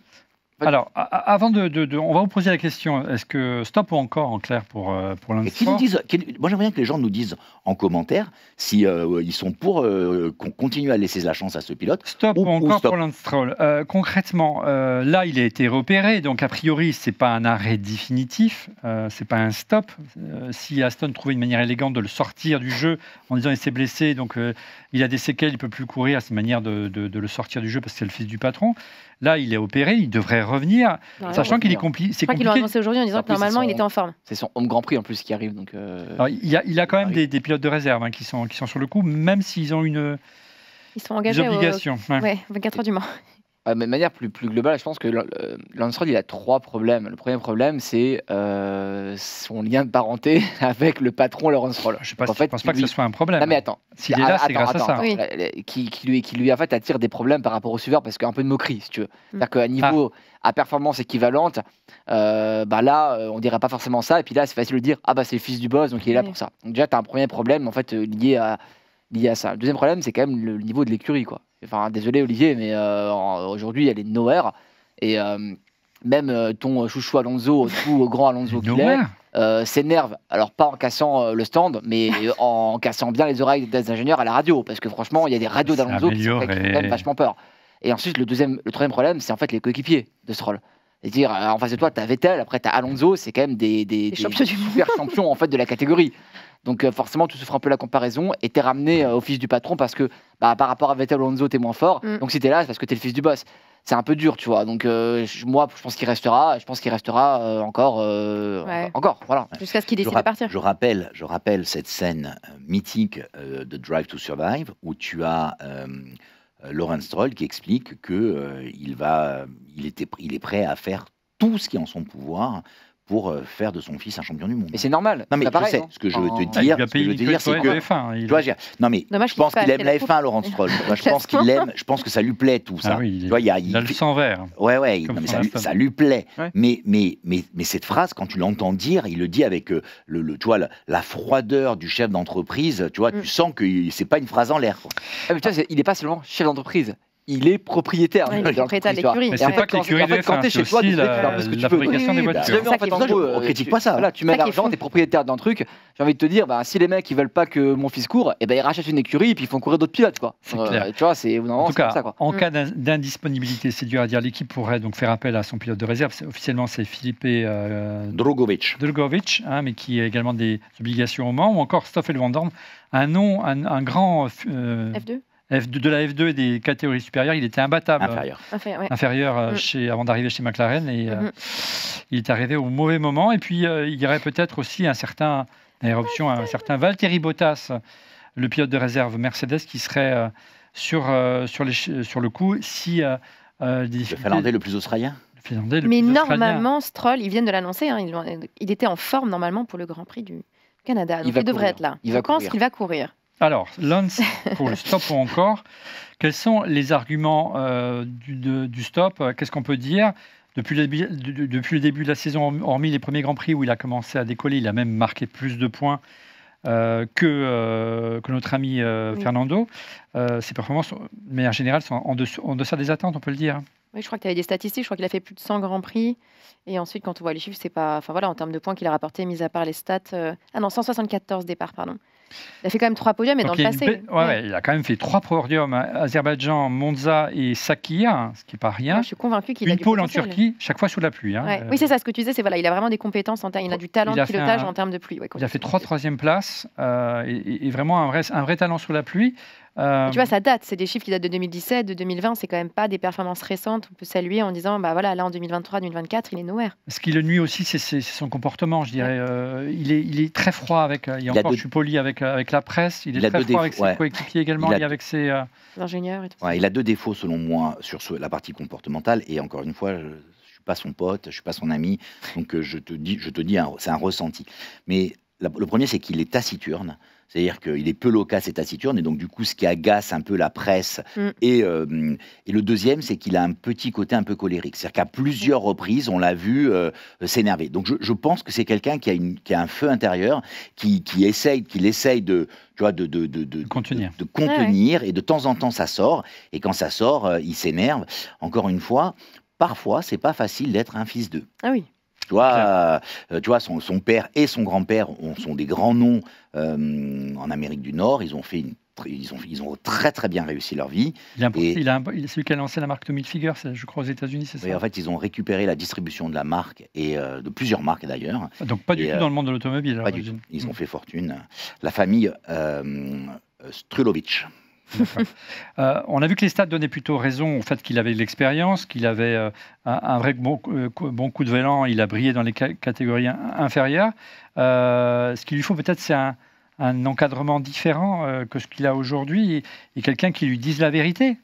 Alors, avant on va vous poser la question, est-ce que stop ou encore en clair pour Lance Stroll? Moi, j'aimerais bien que les gens nous disent en commentaire si ils sont pour qu'on continue à laisser la chance à ce pilote. Stop ou encore pour Lance Stroll. Concrètement, là, il a été repéré, donc a priori, c'est pas un arrêt définitif, c'est pas un stop. Si Aston trouvait une manière élégante de le sortir du jeu en disant il s'est blessé, donc il a des séquelles, il peut plus courir, c'est une manière de le sortir du jeu parce que c'est le fils du patron. Là, il est opéré, il devrait revenir, sachant qu'il est compliqué. Je crois qu'ils l'ont annoncé aujourd'hui en disant que normalement, il était en forme. C'est son home Grand Prix en plus qui arrive. Donc Alors, il a quand même des pilotes de réserve qui sont sur le coup, même s'ils ont ils sont engagés des obligations. 24 heures du Mans. Mais de manière plus globale, je pense que Lance Stroll, il a 3 problèmes. Le premier problème, c'est son lien de parenté avec le patron Lawrence Stroll. Je ne pense pas que ce soit un problème. Non, mais attends. S'il est là, c'est grâce à ça. Oui. Qui lui en fait, attire des problèmes par rapport au suiveur, parce qu'un peu de moquerie, si tu veux. C'est-à-dire qu'à niveau, à performance équivalente, là, on dirait pas forcément ça. Et puis là, c'est facile de dire, c'est le fils du boss, donc il est là pour ça. Donc déjà, tu as un premier problème, en fait, lié à ça. Le deuxième problème, c'est quand même le niveau de l'écurie, quoi. Enfin, désolé Olivier, mais aujourd'hui, elle est nowhere. Et même ton chouchou Alonso, tout grand Alonso qu'il est, s'énerve. Alors, pas en cassant le stand, mais en cassant bien les oreilles des ingénieurs à la radio. Parce que franchement, il y a des radios d'Alonso qui font quand même vachement peur. Et ensuite, le troisième problème, c'est en fait les coéquipiers de Stroll. C'est-à-dire, en face de toi, tu as Vettel, après tu as Alonso, c'est quand même des super champions en fait, de la catégorie. Donc forcément, tu souffres un peu la comparaison et tu es ramené au fils du patron parce que par rapport à Vettel ou Alonso, tu es moins fort. Donc si tu es là, c'est parce que tu es le fils du boss. C'est un peu dur, tu vois. Donc moi, je pense qu'il restera. Je pense qu'il restera encore. Voilà. Jusqu'à ce qu'il décide de partir. Je rappelle cette scène mythique de Drive to Survive où tu as Lawrence Stroll qui explique qu'il est prêt à faire tout ce qui est en son pouvoir pour faire de son fils un champion du monde. Mais c'est normal. Non mais je sais, ce que je veux te dire, c'est que F1, tu vois, non mais je pense qu'il aime la F1, Lawrence Stroll. Je pense qu'il l'aime, je pense que ça lui plaît tout ça. Il a le sang vert. Ouais, non, mais ça lui plaît. Ouais. Mais cette phrase, quand tu l'entends dire, il le dit avec tu vois, la froideur du chef d'entreprise. Tu vois, tu sens que c'est pas une phrase en l'air. Mais tu vois, il est pas seulement chef d'entreprise. Il est propriétaire. Il est propriétaire de l'écurie. Mais c'est pas que l'écurie de F1, c'est aussi la fabrication des voitures. On critique pas ça. Là, tu mets l'argent, t'es propriétaire d'un truc. J'ai envie de te dire, si les mecs ils veulent pas que mon fils court, ils rachètent une écurie et puis ils font courir d'autres pilotes, quoi. C'est clair. Tu vois, c'est en tout cas, en cas d'indisponibilité, c'est dur à dire. L'équipe pourrait donc faire appel à son pilote de réserve. Officiellement, c'est Filipe Drugovich, mais qui a également des obligations au Mans, ou encore Stoffel Van Dorn, un grand F2. De la F2 et des catégories supérieures, il était imbattable. Inférieur avant d'arriver chez McLaren. Et il est arrivé au mauvais moment. Et puis, il y aurait peut-être aussi un certain Valtteri Bottas, le pilote de réserve Mercedes, qui serait sur le coup si... le Finlandais le plus australien. Mais normalement, Stroll, ils viennent de l'annoncer, il était en forme normalement pour le Grand Prix du Canada. Donc il devrait être là. Je pense qu'il va courir. Alors, Lance, pour le stop ou encore, quels sont les arguments du stop? Qu'est-ce qu'on peut dire depuis le début de la saison, hormis les premiers Grands Prix où il a commencé à décoller, il a même marqué plus de points que notre ami Fernando. Ses performances, de manière générale, sont en deçà des attentes, on peut le dire. Oui, je crois que tu avais des statistiques. Je crois qu'il a fait plus de 100 Grands Prix. Et ensuite, quand on voit les chiffres, c'est pas... Enfin voilà, en termes de points qu'il a rapporté, mis à part les stats... 174 départs, pardon. Il a fait quand même 3 podiums, mais dans le passé. Il a quand même fait 3 podiums, Azerbaïdjan, Monza et Sakir, ce qui n'est pas rien. Je suis convaincu qu'il a une pole en Turquie, chaque fois sous la pluie. Oui, c'est ça, ce que tu disais, c'est il a vraiment des compétences, il a du talent de pilotage en termes de pluie. Il a fait 3 troisième places et vraiment un vrai talent sous la pluie. Tu vois, ça date, c'est des chiffres qui datent de 2017, de 2020, c'est quand même pas des performances récentes. On peut saluer en disant, là en 2023, 2024, il est nowhere. Ce qui le nuit aussi, c'est son comportement, je dirais. Il est très froid avec. Je suis poli avec la presse. Il est très froid avec ses coéquipiers également, et avec ses ingénieurs et tout. Il a 2 défauts selon moi sur la partie comportementale. Et encore une fois, je suis pas son pote, je suis pas son ami, donc je te dis, c'est un ressenti. Mais le premier, c'est qu'il est taciturne. C'est-à-dire qu'il est peu loquace et taciturne, et donc du coup, ce qui agace un peu la presse. Et le deuxième, c'est qu'il a un petit côté un peu colérique. C'est-à-dire qu'à plusieurs reprises, on l'a vu s'énerver. Donc je pense que c'est quelqu'un qui a un feu intérieur, qu'il essaye de contenir, et de temps en temps, ça sort. Et quand ça sort, il s'énerve. Encore une fois, parfois, c'est pas facile d'être un fils d'eux. Ah oui. Tu vois, son père et son grand-père sont des grands noms en Amérique du Nord. Ils ont très très bien réussi leur vie. C'est lui qui a lancé la marque Tommy Hilfiger, je crois, aux États-Unis, c'est ça? Oui, en fait, ils ont récupéré la distribution de la marque et de plusieurs marques d'ailleurs. Donc pas du tout dans le monde de l'automobile. Pas du tout. Ils ont fait fortune. La famille Strulovich. On a vu que les stats donnaient plutôt raison au fait qu'il avait de l'expérience, qu'il avait un vrai bon coup de vélan, il a brillé dans les catégories inférieures. Ce qu'il lui faut peut-être, c'est un encadrement différent que ce qu'il a aujourd'hui et quelqu'un qui lui dise la vérité.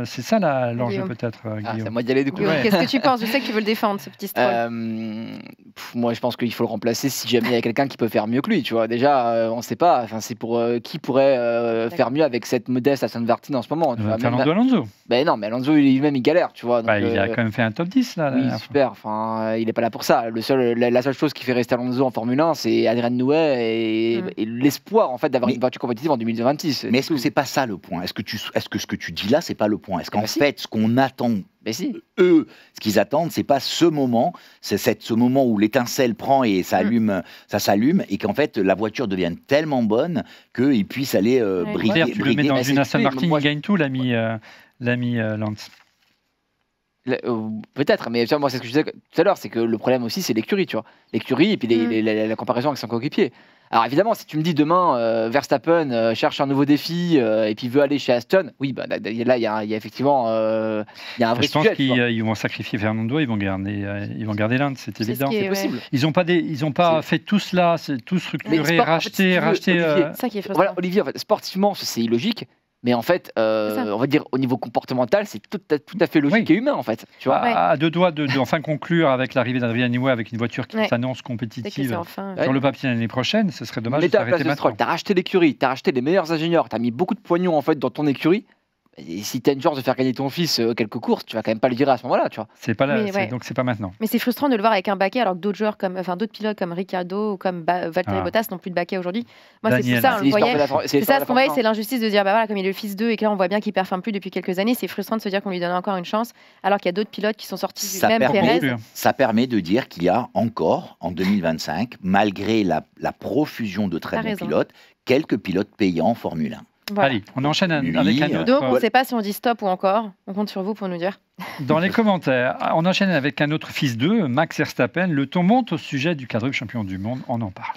C'est ça l'enjeu peut-être, C'est à Guillaume. moi d'y aller du coup. Guillaume, qu'est-ce que tu penses? Je sais que tu veux le défendre, ce petit Stroll. Moi, je pense qu'il faut le remplacer si jamais il y a quelqu'un qui peut faire mieux que lui. Tu vois, déjà, on ne sait pas. Enfin, c'est pour qui pourrait faire mieux avec cette modeste Aston Martin en ce moment. Tu vois, Fernando Alonso. Ben non, mais Alonso lui-même il galère, tu vois. Donc, Il a quand même fait un top 10 là. oui, super. Enfin, il n'est pas là pour ça. La seule chose qui fait rester Alonso en Formule 1, c'est Adrien Newey et l'espoir en fait d'avoir une voiture compétitive en 2026. Mais est-ce que c'est pas ça le point? Est-ce que ce que tu dis là, c'est pas le point? Est-ce qu'en si. fait, ce qu'on attend, eux, ce qu'ils attendent, c'est pas ce moment, c'est ce moment où l'étincelle prend et ça s'allume, et qu'en fait la voiture devienne tellement bonne qu'ils puissent aller briller. Tu le mets dans une Aston Martin, il gagne tout, l'ami Lance. Peut-être, mais moi c'est ce que je disais tout à l'heure, c'est que le problème aussi c'est l'écurie, tu vois. L'écurie et puis la comparaison avec son coéquipier. Alors évidemment, si tu me dis demain Verstappen cherche un nouveau défi et puis veut aller chez Aston, oui, bah, là il y a effectivement il y a un vrai je pense sujet. qu'ils vont sacrifier Fernando, ils vont garder l'Inde, c'est évident. C'est possible. Ils n'ont pas fait tout cela, c'est tout structuré, racheté. C'est ça qui est frustrant. Voilà, Olivier, en fait, sportivement, c'est illogique. Mais en fait, on va dire au niveau comportemental, c'est tout à fait logique et humain en fait. Tu vois. À deux doigts de enfin conclure avec l'arrivée d'Adrien Newey avec une voiture qui s'annonce compétitive sur le papier l'année prochaine, ce serait dommage de s'arrêter maintenant. Tu as racheté l'écurie, tu as racheté les meilleurs ingénieurs, tu as mis beaucoup de pognon en fait dans ton écurie. Et si tu as une chance de faire gagner ton fils quelques courses, tu vas quand même pas le dire à ce moment-là, tu vois. C'est pas là, donc c'est pas maintenant. Mais c'est frustrant de le voir avec un baquet alors que d'autres pilotes comme Ricciardo ou comme Valtteri Bottas n'ont plus de baquet aujourd'hui. Moi, c'est ça, on le voyait. C'est ça, ce qu'on voyait, c'est l'injustice de dire, bah voilà, comme il est le fils d'eux et que là, on voit bien qu'il performe plus depuis quelques années. C'est frustrant de se dire qu'on lui donne encore une chance, alors qu'il y a d'autres pilotes qui sont sortis du même Pérez. Ça permet de dire qu'il y a encore, en 2025, malgré la profusion de très bons pilotes, quelques pilotes payants en Formule 1. Voilà. Allez, on enchaîne avec un autre. Donc, on ne sait pas si on dit stop ou encore. On compte sur vous pour nous dire. Dans les commentaires, on enchaîne avec un autre fils d'eux, Max Verstappen. Le ton monte au sujet du quadruple champion du monde. On en parle.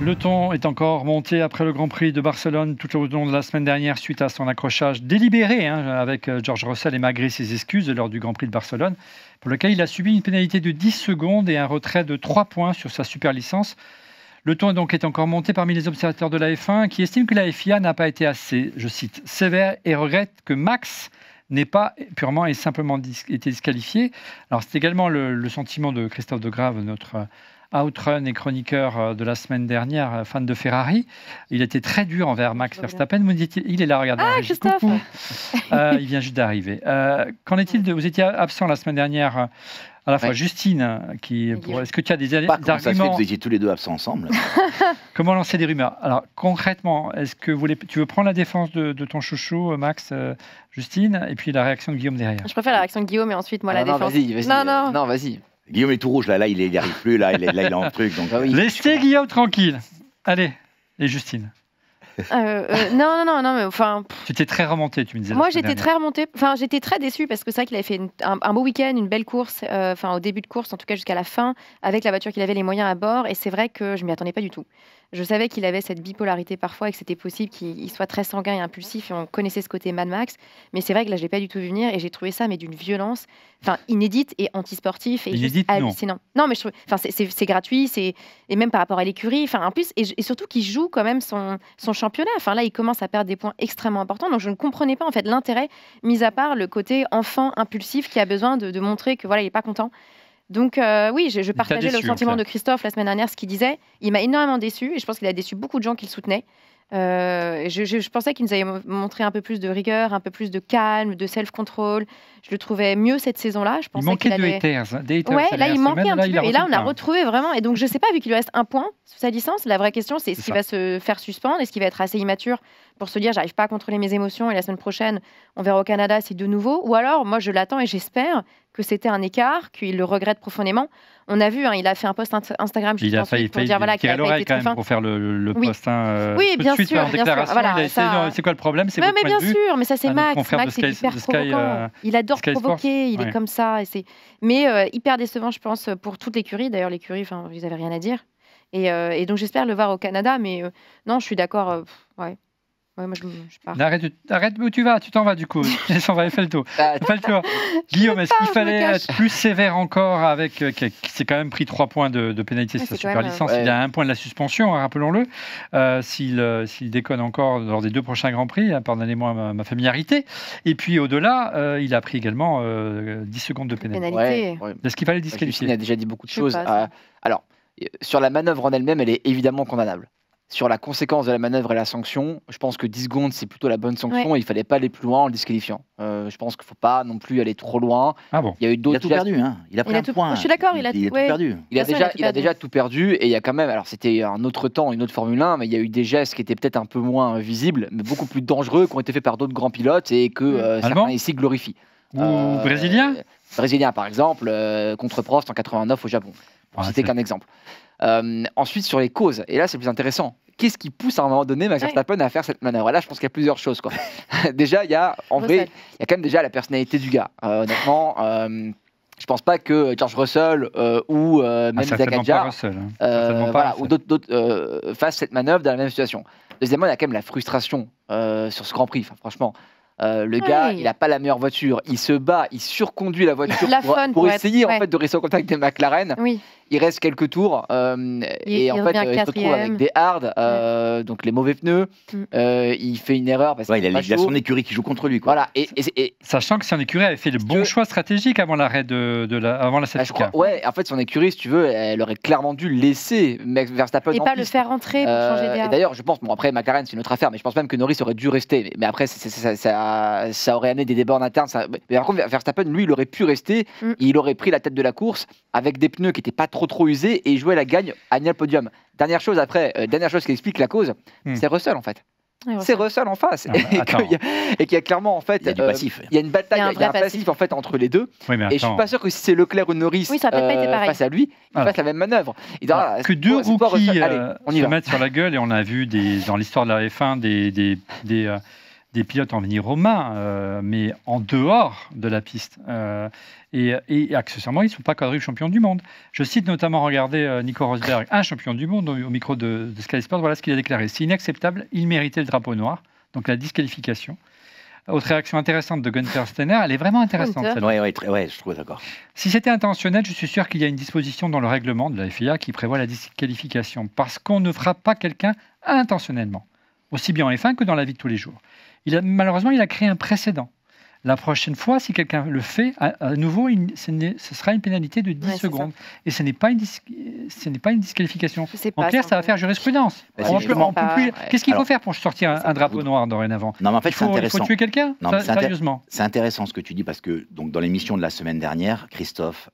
Le ton est encore monté après le Grand Prix de Barcelone tout au long de la semaine dernière suite à son accrochage délibéré avec George Russell et malgré ses excuses lors du Grand Prix de Barcelone, pour lequel il a subi une pénalité de 10 secondes et un retrait de 3 points sur sa super licence. Le ton est encore monté parmi les observateurs de la F1 qui estiment que la FIA n'a pas été assez, je cite, sévère et regrette que Max n'ait pas purement et simplement été disqualifié. Alors c'est également le sentiment de Christophe Degrave, notre outrun et chroniqueur de la semaine dernière, fan de Ferrari. Il était très dur envers Max Verstappen. Vous dites, il est là, regardez. Ah, Christophe. Il vient juste d'arriver. Qu'en est-il de... Vous étiez absent la semaine dernière, à la fois Justine, est-ce que tu as des arguments? Vous étiez tous les deux absents ensemble. Comment lancer des rumeurs? Alors, concrètement, est-ce que tu veux prendre la défense de ton chouchou, Max, Justine, et puis la réaction de Guillaume derrière? Je préfère la réaction de Guillaume et ensuite, moi, la défense. Vas-y. Non, vas-y. Guillaume est tout rouge, là il n'y arrive plus, là il est en truc. Donc, laissez Guillaume tranquille. Allez, et Justine. Non, mais enfin. Tu étais très remontée, tu me disais. Moi, j'étais très remontée. Enfin, j'étais très déçue parce que c'est vrai qu'il avait fait un beau week-end, une belle course, au début de course, en tout cas jusqu'à la fin, avec la voiture qu'il avait les moyens à bord. Et c'est vrai que je m'y attendais pas du tout. Je savais qu'il avait cette bipolarité parfois et que c'était possible qu'il soit très sanguin et impulsif. Et on connaissait ce côté Mad Max. Mais c'est vrai que là, je l'ai pas du tout vu venir et j'ai trouvé ça, mais d'une violence, inédite et antisportif et juste hallucinant. Non, mais je trouve, c'est gratuit, et même par rapport à l'écurie. En plus, et surtout qu'il joue quand même son championnat. Là, il commence à perdre des points extrêmement importants. Donc, je ne comprenais pas en fait l'intérêt, mis à part le côté enfant impulsif qui a besoin de montrer que il est pas content. Donc oui, je partageais le sentiment de Christophe la semaine dernière, ce qu'il disait. Il m'a énormément déçu et je pense qu'il a déçu beaucoup de gens qui le soutenaient. Je pensais qu'il nous avait montré un peu plus de rigueur, un peu plus de calme, de self-control. Je le trouvais mieux cette saison-là. Je pensais il manquait de haters. Ouais, là, il manquait un petit peu. Et là, on a retrouvé vraiment. Et donc, je ne sais pas, vu qu'il lui reste un point sur sa licence, la vraie question, c'est est-ce qu'il va se faire suspendre? Est-ce qu'il va être assez immature pour se dire, j'arrive pas à contrôler mes émotions et la semaine prochaine, on verra au Canada, c'est de nouveau? Ou alors, moi, je l'attends et j'espère que c'était un écart, qu'il le regrette profondément. On a vu, il a fait un post Instagram juste ensuite pour dire qu'il n'a pas été très fin. Pour faire le post. Oui, bien sûr. C'est quoi le problème? Mais bien sûr, mais ça c'est Max. Max est hyper provocant. Il adore provoquer, il est comme ça. Mais hyper décevant, je pense, pour toute l'écurie. D'ailleurs, l'écurie, ils n'avaient rien à dire. Et donc j'espère le voir au Canada, mais non, je suis d'accord. Ouais. Ouais, moi, je pars. Arrête où tu vas, tu t'en vas du coup. On va faire le tour. Fais le tour. Guillaume, est-ce qu'il fallait être plus sévère encore avec. C'est quand même pris 3 points de pénalité sur sa super licence. Il a 1 point de la suspension, rappelons-le. S'il déconne encore lors des 2 prochains Grands Prix, pardonnez-moi ma familiarité. Et puis au-delà, il a pris également 10 secondes de pénalité. Est-ce qu'il fallait le disqualifier ? Il a déjà dit beaucoup de choses. Alors, sur la manœuvre en elle-même, elle est évidemment condamnable. Sur la conséquence de la manœuvre et la sanction, je pense que 10 secondes, c'est plutôt la bonne sanction. Ouais. Il ne fallait pas aller plus loin en le disqualifiant. Je pense qu'il ne faut pas non plus aller trop loin. Ah bon. Il y a eu d'autres. Il a tout perdu. Hein. Il a pris un point. Je suis d'accord, il a tout perdu. Il a déjà tout perdu. Et il y a quand même, alors c'était un autre temps, une autre Formule 1, mais il y a eu des gestes qui étaient peut-être un peu moins visibles, mais beaucoup plus dangereux, qui ont été faits par d'autres grands pilotes et que certains ici glorifient. Ou brésilien. Brésilien, par exemple, contre Prost en 89 au Japon. C'était qu'un exemple. Ensuite, sur les causes, et là c'est plus intéressant, qu'est-ce qui pousse à un moment donné Max Verstappen à faire cette manœuvre ? Et là, je pense qu'il y a plusieurs choses. Quoi. Déjà, il y a quand même déjà la personnalité du gars. Honnêtement, je pense pas que George Russell ou même Zach Hadjar ou d'autres fassent cette manœuvre dans la même situation. Deuxièmement, il y a quand même la frustration sur ce Grand Prix. Enfin, franchement. Le gars, il n'a pas la meilleure voiture, il se bat, il surconduit la voiture pour essayer en fait de rester en contact des McLaren. Oui. Il reste quelques tours et en fait il se retrouve avec des hards, donc les mauvais pneus. Il fait une erreur parce qu'il a son écurie qui joue contre lui. Quoi. Voilà. Et sachant que son écurie avait fait le bon choix stratégique avant l'arrêt avant la safety car. Ouais, en fait son écurie, si tu veux, elle aurait clairement dû laisser Max Verstappen et en pas piste. le faire rentrer pour changer d'air. Et d'ailleurs, je pense, après McLaren c'est une autre affaire, mais je pense même que Norris aurait dû rester. Mais après ça aurait amené des débats en interne. Mais par contre, Verstappen, lui, il aurait pu rester. Et il aurait pris la tête de la course avec des pneus qui n'étaient pas trop usés et jouer la gagne à le podium. Dernière chose qui explique la cause, c'est Russell en fait. C'est Russell en face et qu'il y a clairement en fait il y a du passif. Il y a une bataille, il y a un passif en fait entre les deux. Et je suis pas sûr que si c'est Leclerc ou Norris face à lui, il fasse la même manœuvre. Que 2 rookies se mettent sur la gueule et on a vu dans l'histoire de la F1 des pilotes en venir aux mains, mais en dehors de la piste. Et accessoirement, ils ne sont pas quadruple champions du monde. Je cite notamment, regardez, Nico Rosberg, un champion du monde au micro de Sky Sports, voilà ce qu'il a déclaré. C'est inacceptable, il méritait le drapeau noir, donc la disqualification. Autre réaction intéressante de Gunther Steiner, elle est vraiment intéressante. Oui, je trouve d'accord. Si c'était intentionnel, je suis sûr qu'il y a une disposition dans le règlement de la FIA qui prévoit la disqualification, parce qu'on ne frappe pas quelqu'un intentionnellement, aussi bien en F1 que dans la vie de tous les jours. Malheureusement, il a créé un précédent. La prochaine fois, si quelqu'un le fait, à nouveau, ce sera une pénalité de 10 secondes. Et ce n'est pas une disqualification. En clair, ça va faire jurisprudence. Qu'est-ce qu'il faut faire pour sortir un drapeau noir dorénavant ? Non, mais en fait, c'est intéressant. Il faut tuer quelqu'un ? Sérieusement. C'est intéressant ce que tu dis, parce que donc, dans l'émission de la semaine dernière, Christophe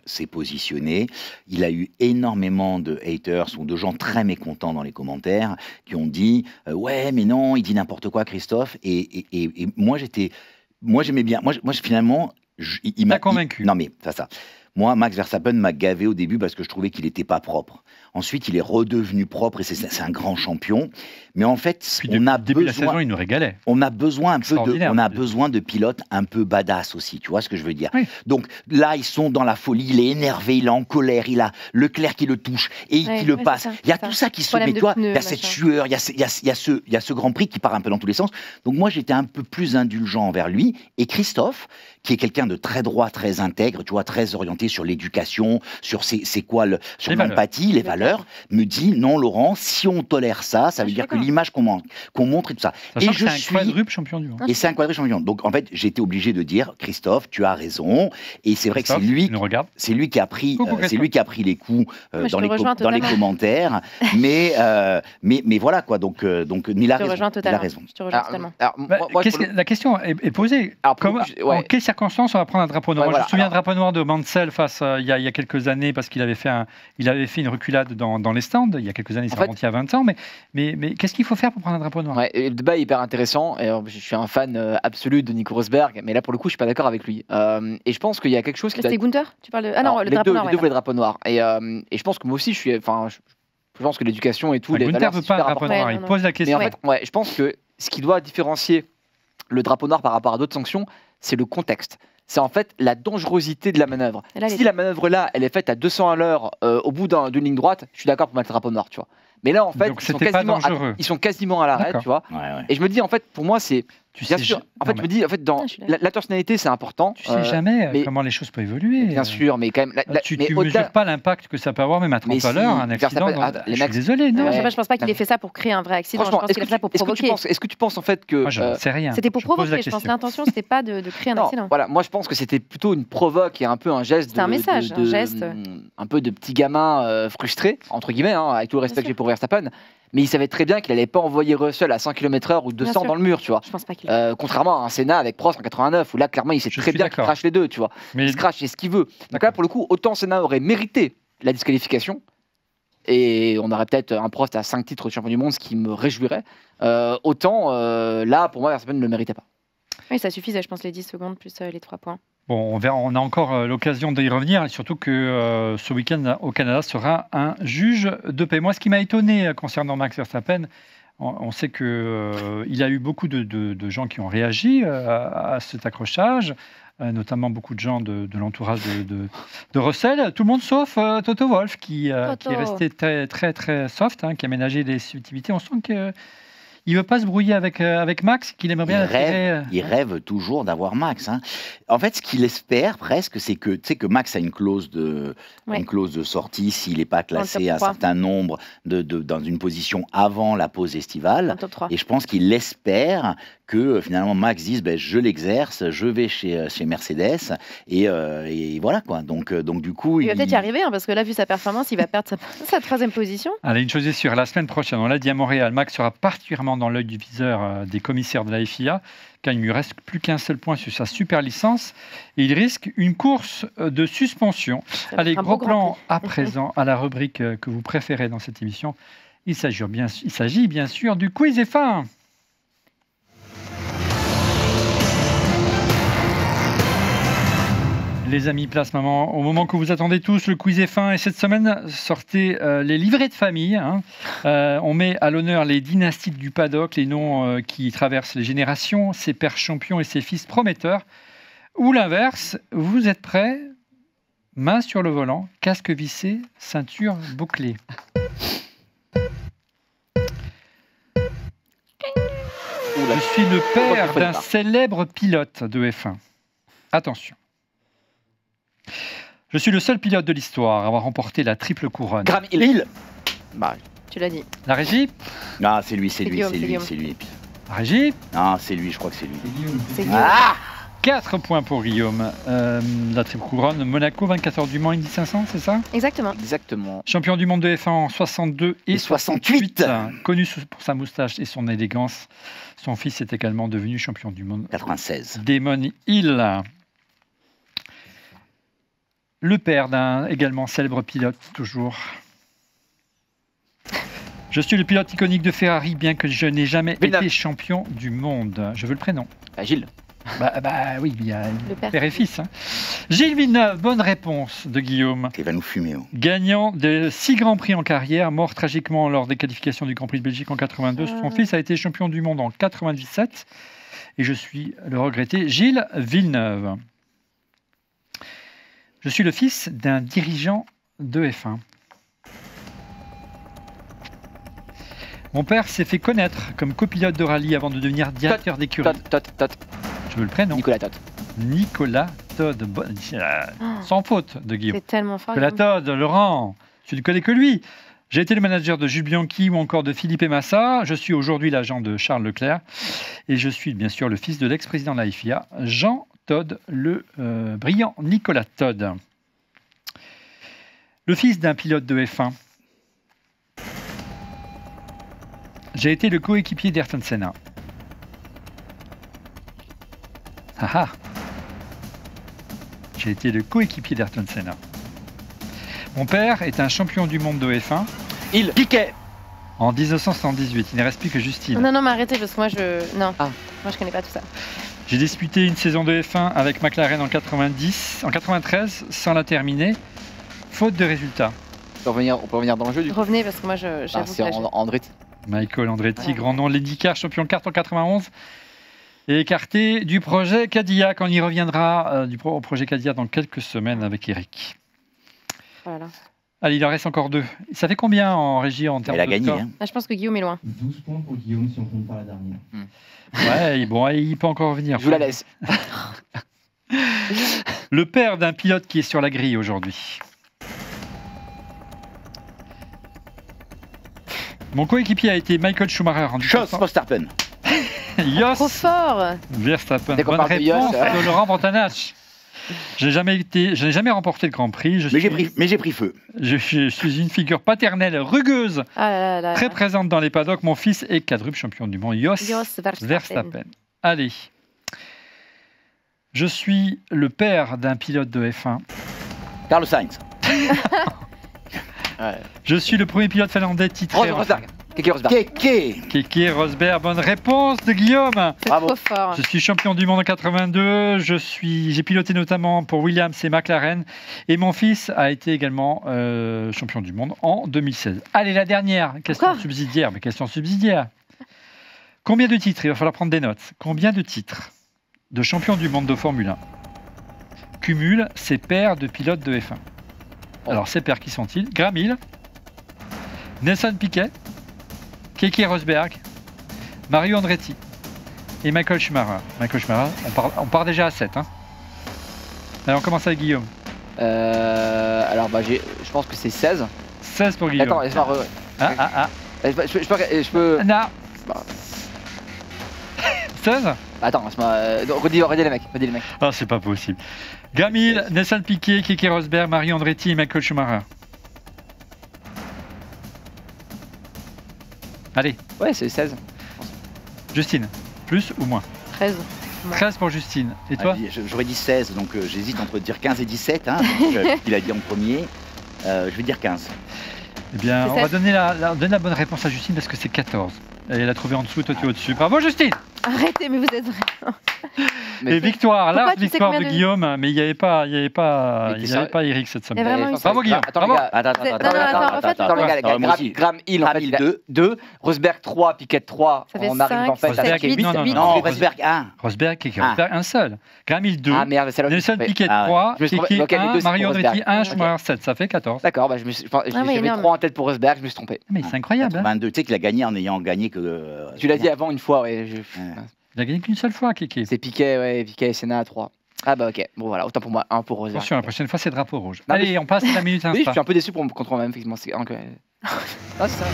s'est positionné. Il a eu énormément de haters ou de gens très mécontents dans les commentaires qui ont dit « Ouais, mais non, il dit n'importe quoi, Christophe. » Et moi, j'aimais bien. Moi finalement, il m'a convaincu. Non, mais ça. Moi, Max Verstappen m'a gavé au début parce que je trouvais qu'il n'était pas propre. Ensuite, il est redevenu propre et c'est un grand champion. Mais en fait, début de la saison, il nous régalait. On a besoin de pilotes un peu badass aussi. Tu vois ce que je veux dire ? Oui. Donc là, ils sont dans la folie. Il est énervé, il est en colère, il a Leclerc qui le touche et qui le passe. Il y a tout ça qui se met. Il y a cette sueur, il y a ce Grand Prix qui part un peu dans tous les sens. Donc moi, j'étais un peu plus indulgent envers lui. Et Christophe, qui est quelqu'un de très droit, très intègre, tu vois, très orienté sur l'éducation, sur sur l'empathie, les valeurs, me dit non, Laurent, si on tolère ça, ça veut dire que l'image qu'on montre et tout ça. Et c'est un quadruple champion du monde. Et c'est un quadruple champion. Donc en fait, j'ai été obligé de dire, Christophe, tu as raison. Et c'est vrai que c'est lui qui a pris les coups dans les commentaires. Mais voilà quoi. Donc il a raison. Il a raison. Je te rejoins totalement. La question est posée. En quelles circonstances on va prendre un drapeau noir ? Je me souviens d'un drapeau noir de Mansell face il y a quelques années parce qu'il avait fait une reculade dans les stands. Il y a quelques années, c'est remonté à 20 ans. Mais qu'est-ce qu'il faut faire pour prendre un drapeau noir ? Le débat est hyper intéressant. Et je suis un fan absolu de Nico Rosberg, mais là pour le coup, je suis pas d'accord avec lui. Et je pense qu'il y a quelque chose qui. C'était Gunther ? Tu parles de... Ah non, le drapeau noir. Les deux drapeaux noirs. Et je pense que moi aussi, je pense que l'éducation et tout. Gunther ne veut pas un drapeau noir. Il pose la question. Mais en fait, je pense que ce qui doit différencier le drapeau noir par rapport à d'autres sanctions, c'est le contexte. C'est en fait la dangerosité de la manœuvre. Si la manœuvre là, elle est faite à 200 à l'heure au bout d'une ligne droite, je suis d'accord pour mettre le drapeau noir, tu vois. Mais là, en fait, Donc, c'était pas dangereux. ils sont quasiment à l'arrêt, D'accord. tu vois. Ouais. Et je me dis, en fait, pour moi, c'est. Tu Bien sais sûr. En fait, je me dis, en fait, dans Ah, je suis d'accord. l'intentionnalité, c'est important. Tu sais jamais mais- comment les choses peuvent évoluer. Bien sûr, mais quand même. Tu mais ne au-delà- mesures pas l'impact que ça peut avoir, même à 30 Mais à l'heure, si, un accident. Verstappen- Je les suis mecs- désolé, non. Non, Ouais. je pense pas qu'il ait fait ça pour créer un vrai accident. Je Franchement, pense qu'il a fait ça pour provoquer. est-ce que tu penses en fait que. Moi, je ne sais rien. C'était pour Je pose la provoquer. Je pense que question. l'intention, c'était pas de créer un Non, accident. voilà, moi je pense que c'était plutôt une provoque et un peu un geste. C'était un message, un geste. Un peu de petit gamin frustré, entre guillemets, hein, avec tout le respect que sûr. j'ai pour Verstappen. Mais il savait très bien qu'il n'allait pas envoyer Russell à 100 km/h ou 200 sûr. dans le mur, tu vois. Je pense pas qu'il. Contrairement à un Senna avec Prost en 89, où là, clairement, il sait Je très suis bien qu'il d'accord. crache les deux, tu vois. Mais Il se crache, c'est ce qu'il veut. Donc D'accord. là, pour le coup, autant Senna aurait mérité la disqualification, et on aurait peut-être un Prost à 5 titres de champion du monde, ce qui me réjouirait. Autant, là, pour moi, Verstappen ne le méritait pas. Oui, ça suffisait, je pense, les 10 secondes plus les 3 points. bon, on verra, on a encore l'occasion d'y revenir, et surtout que ce week-end au Canada sera un juge de paix. Moi, ce qui m'a étonné concernant Max Verstappen, on sait qu'il y a eu beaucoup de gens qui ont réagi à cet accrochage, notamment beaucoup de gens de l'entourage de Russell. Tout le monde sauf Toto Wolff, qui est resté très, très, très soft, hein, qui a ménagé des subtilités. On sent qu'il ne veut pas se brouiller avec Max, qu'il aimerait bien attirer. Il rêve toujours d'avoir Max. Hein. En fait, ce qu'il espère presque, c'est que, tu sais, que Max a une clause de sortie s'il n'est pas classé à un certain nombre dans une position avant la pause estivale. En top 3. Et je pense qu'il espère que finalement Max dise je l'exerce, je vais chez Mercedes et voilà quoi. Donc du coup Il va peut-être y arriver, hein, parce que là, vu sa performance, il va perdre sa 3e position. Allez, une chose est sûre, la semaine prochaine, on l'a dit à Montréal, Max sera particulièrement dans l'œil du viseur des commissaires de la FIA, car il ne lui reste plus qu'un seul point sur sa super licence et il risque une course de suspension. Ça va Allez, être un gros beau plan Grand Prix. à présent à la rubrique que vous préférez dans cette émission. Il s'agit bien sûr du quiz F1. Les amis, place maman, au moment que vous attendez tous, le quiz est fin. Et cette semaine, sortez les livrets de famille. Hein. On met à l'honneur les dynasties du paddock, les noms qui traversent les générations, ses pères champions et ses fils prometteurs. Ou l'inverse, vous êtes prêts? Main sur le volant, casque vissé, ceinture bouclée. Je suis le père d'un célèbre pilote de F1. Attention. Je suis le seul pilote de l'histoire à avoir remporté la triple couronne. Graham Hill. Bah, Tu l'as dit. La régie? Ah, c'est lui, c'est lui, Guillaume, c'est c'est lui, Guillaume. c'est lui. La régie? Ah, c'est lui, je crois que c'est lui. C'est Guillaume. Ah 4 points pour Guillaume. La triple couronne, Monaco, 24 heures du Mans, Indy 500, c'est ça? Exactement. exactement. Champion du monde de F1 en 62 et Et 68. Connu pour sa moustache et son élégance, son fils est également devenu champion du monde. 96. Damon Hill. Le père d'un également célèbre pilote, toujours. Je suis le pilote iconique de Ferrari, bien que je n'ai jamais Villeneuve. été champion du monde. Je veux le prénom. Gilles. Bah oui, il y a Le père. père et fils. Hein. Gilles Villeneuve, bonne réponse de Guillaume. Il va nous fumer. Oh. Gagnant de 6 Grands Prix en carrière, mort tragiquement lors des qualifications du Grand Prix de Belgique en 82. Son fils a été champion du monde en 97. Et je suis le regretté Gilles Villeneuve. Je suis le fils d'un dirigeant de F1. Mon père s'est fait connaître comme copilote de rallye avant de devenir directeur d'écurie. Tot. Je veux le prénom. Nicolas Tot. Nicolas Todd. Sans faute de Guillaume. C'est tellement fort. Nicolas Guillaume. Todd, Laurent, tu ne connais que lui. J'ai été le manager de Jules Bianchi ou encore de Philippe Massa. Je suis aujourd'hui l'agent de Charles Leclerc. Et je suis bien sûr le fils de l'ex-président de la FIA, Jean Todd, le brillant Nicolas Todd. Le fils d'un pilote de F1. J'ai été le coéquipier d'Ayrton Senna. Ah. J'ai été le coéquipier d'Ayrton Senna. Mon père est un champion du monde de F1 Hill. Piquet. en 1978. Il ne reste plus que Justine. Non, mais arrêtez, parce que moi, Non. Ah. Moi, je connais pas tout ça. J'ai disputé une saison de F1 avec McLaren en 93 sans la terminer, faute de résultats. On peut revenir dans le jeu du coup. Revenez, parce que moi, j'avoue C'est que là, André. Michael Andretti, Ouais. grand nom de l'IndyCar, champion kart en 91, et écarté du projet Cadillac. On y reviendra au projet Cadillac dans quelques semaines avec Eric. Voilà. Allez, il en reste encore 2. Ça fait combien en régie en termes Elle a de gagné. score Hein. Ah, je pense que Guillaume est loin. 12 points pour Guillaume si on compte pas la dernière. Ouais, bon, il peut encore revenir. Je vous la laisse. Le père d'un pilote qui est sur la grille aujourd'hui. Mon coéquipier a été Michael Schumacher en Jos 1900. Verstappen. Trop Jos fort. Verstappen. Dès qu'on Bonne parle de réponse Jos, de Laurent Brantanache. Je n'ai jamais remporté le Grand Prix. Mais j'ai pris feu. Je suis une figure paternelle rugueuse, Ah là là très là. présente dans les paddocks. Mon fils est quadruple champion du monde. Jos Jos Verstappen. Verstappen. Allez. Je suis le père d'un pilote de F1. Carlos Sainz. Je suis le premier pilote finlandais titré. Rosberg. Keke Rosberg. Keke. Keke Rosberg. Bonne réponse de Guillaume. C'est Bravo. trop fort. Je suis champion du monde en 82. J'ai piloté notamment pour Williams et McLaren. Et mon fils a été également champion du monde en 2016. Allez, la dernière question Encore subsidiaire. Mais question subsidiaire. Combien de titres? Il va falloir prendre des notes. Combien de titres de champion du monde de Formule 1 cumulent ces paires de pilotes de F1? Alors, ces paires, qui sont-ils? Graham Hill, Nelson Piquet, Keke Rosberg, Mario Andretti et Michael Schumacher. Michael Schumacher, on part déjà à 7. Hein. Allez, on commence avec Guillaume. Alors, je pense que c'est 16. 16 pour Guillaume. Attends, laisse-moi. Je peux. Non. Bah. 16? Attends, laisse-moi. Redis les mecs. Ah, c'est pas possible. Graham Hill, Nelson Piquet, Keke Rosberg, Mario Andretti et Michael Schumacher. Allez, Ouais, c'est 16. Justine, plus ou moins? 13. 13 pour Justine. Et toi? J'aurais dit 16, donc j'hésite entre dire 15 et 17. Hein, il a dit en premier. Je vais dire 15. Eh bien, C'est on va 16. donner la bonne réponse à Justine parce que c'est 14. Elle a trouvé en dessous, toi tu es au-dessus. Bravo Justine! Arrêtez, mais vous êtes vraiment. Mais Et victoire, Pourquoi large tu sais victoire de combien de- Guillaume, mais il n'y avait pas Eric cette Il y a semaine. vraiment une Bravo Guillaume, Attends, bravo. les gars. Attends, les gars, moi aussi. Graham Hill, en Graham fait, Hill il a 2. 2, Rosberg 3, Piquet 3, Ça fait on arrive en 5, fait à Rosberg, 8. non, Non, Rosberg 1. Rosberg, Keke Rosberg, un seul. Graham Hill 2, Ah merde, c'est là où je me Nelson suis trompé. Piquet Ah ouais. 3, Je me suis trompé. Keke Ok, les 1, deux, c'est Mario pour Andretti Rosberg. 1, Ok. Schumacher 7, ça fait 14. D'accord, mais j'avais énorme. 3 en tête pour Rosberg, je me suis trompé. Mais c'est incroyable. Hein. 22, tu sais qu'il a gagné en ayant gagné que. Tu l'as dit avant une fois, ouais. Il a gagné qu'une seule fois, Keke. C'est Piquet, ouais, Piquet et Senna à 3. Ah bah ok, bon voilà, autant pour moi, 1 pour Rosberg. Attention, la prochaine fois c'est drapeau rouge. Non, mais- Allez, on passe à la minute Oui, je Insta. suis un peu déçu contre moi-même, effectivement. Ah, c'est ça.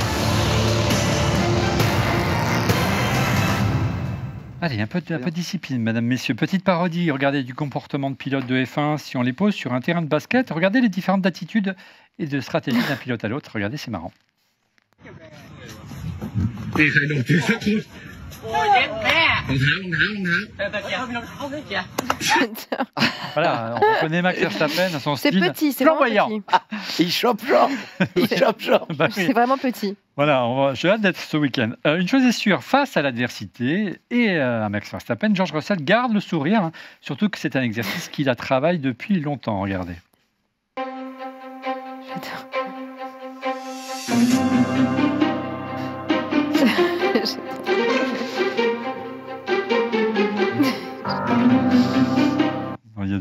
Allez, un peu de discipline, mesdames, messieurs. Petite parodie, regardez du comportement de pilote de F1. Si on les pose sur un terrain de basket, regardez les différentes attitudes et de stratégies d'un pilote à l'autre. Regardez, c'est marrant. Voilà, on reconnaît Max Verstappen à son C'est style petit, c'est flamboyant. vraiment petit. Il chope Jean. Il chope Jean. Bah oui. C'est vraiment petit. Voilà, j'ai hâte d'être ce week-end. Une chose est sûre, face à l'adversité et à Max Verstappen, George Russell garde le sourire, hein, surtout que c'est un exercice qu'il a travaillé depuis longtemps. Regardez. J'adore. Il y a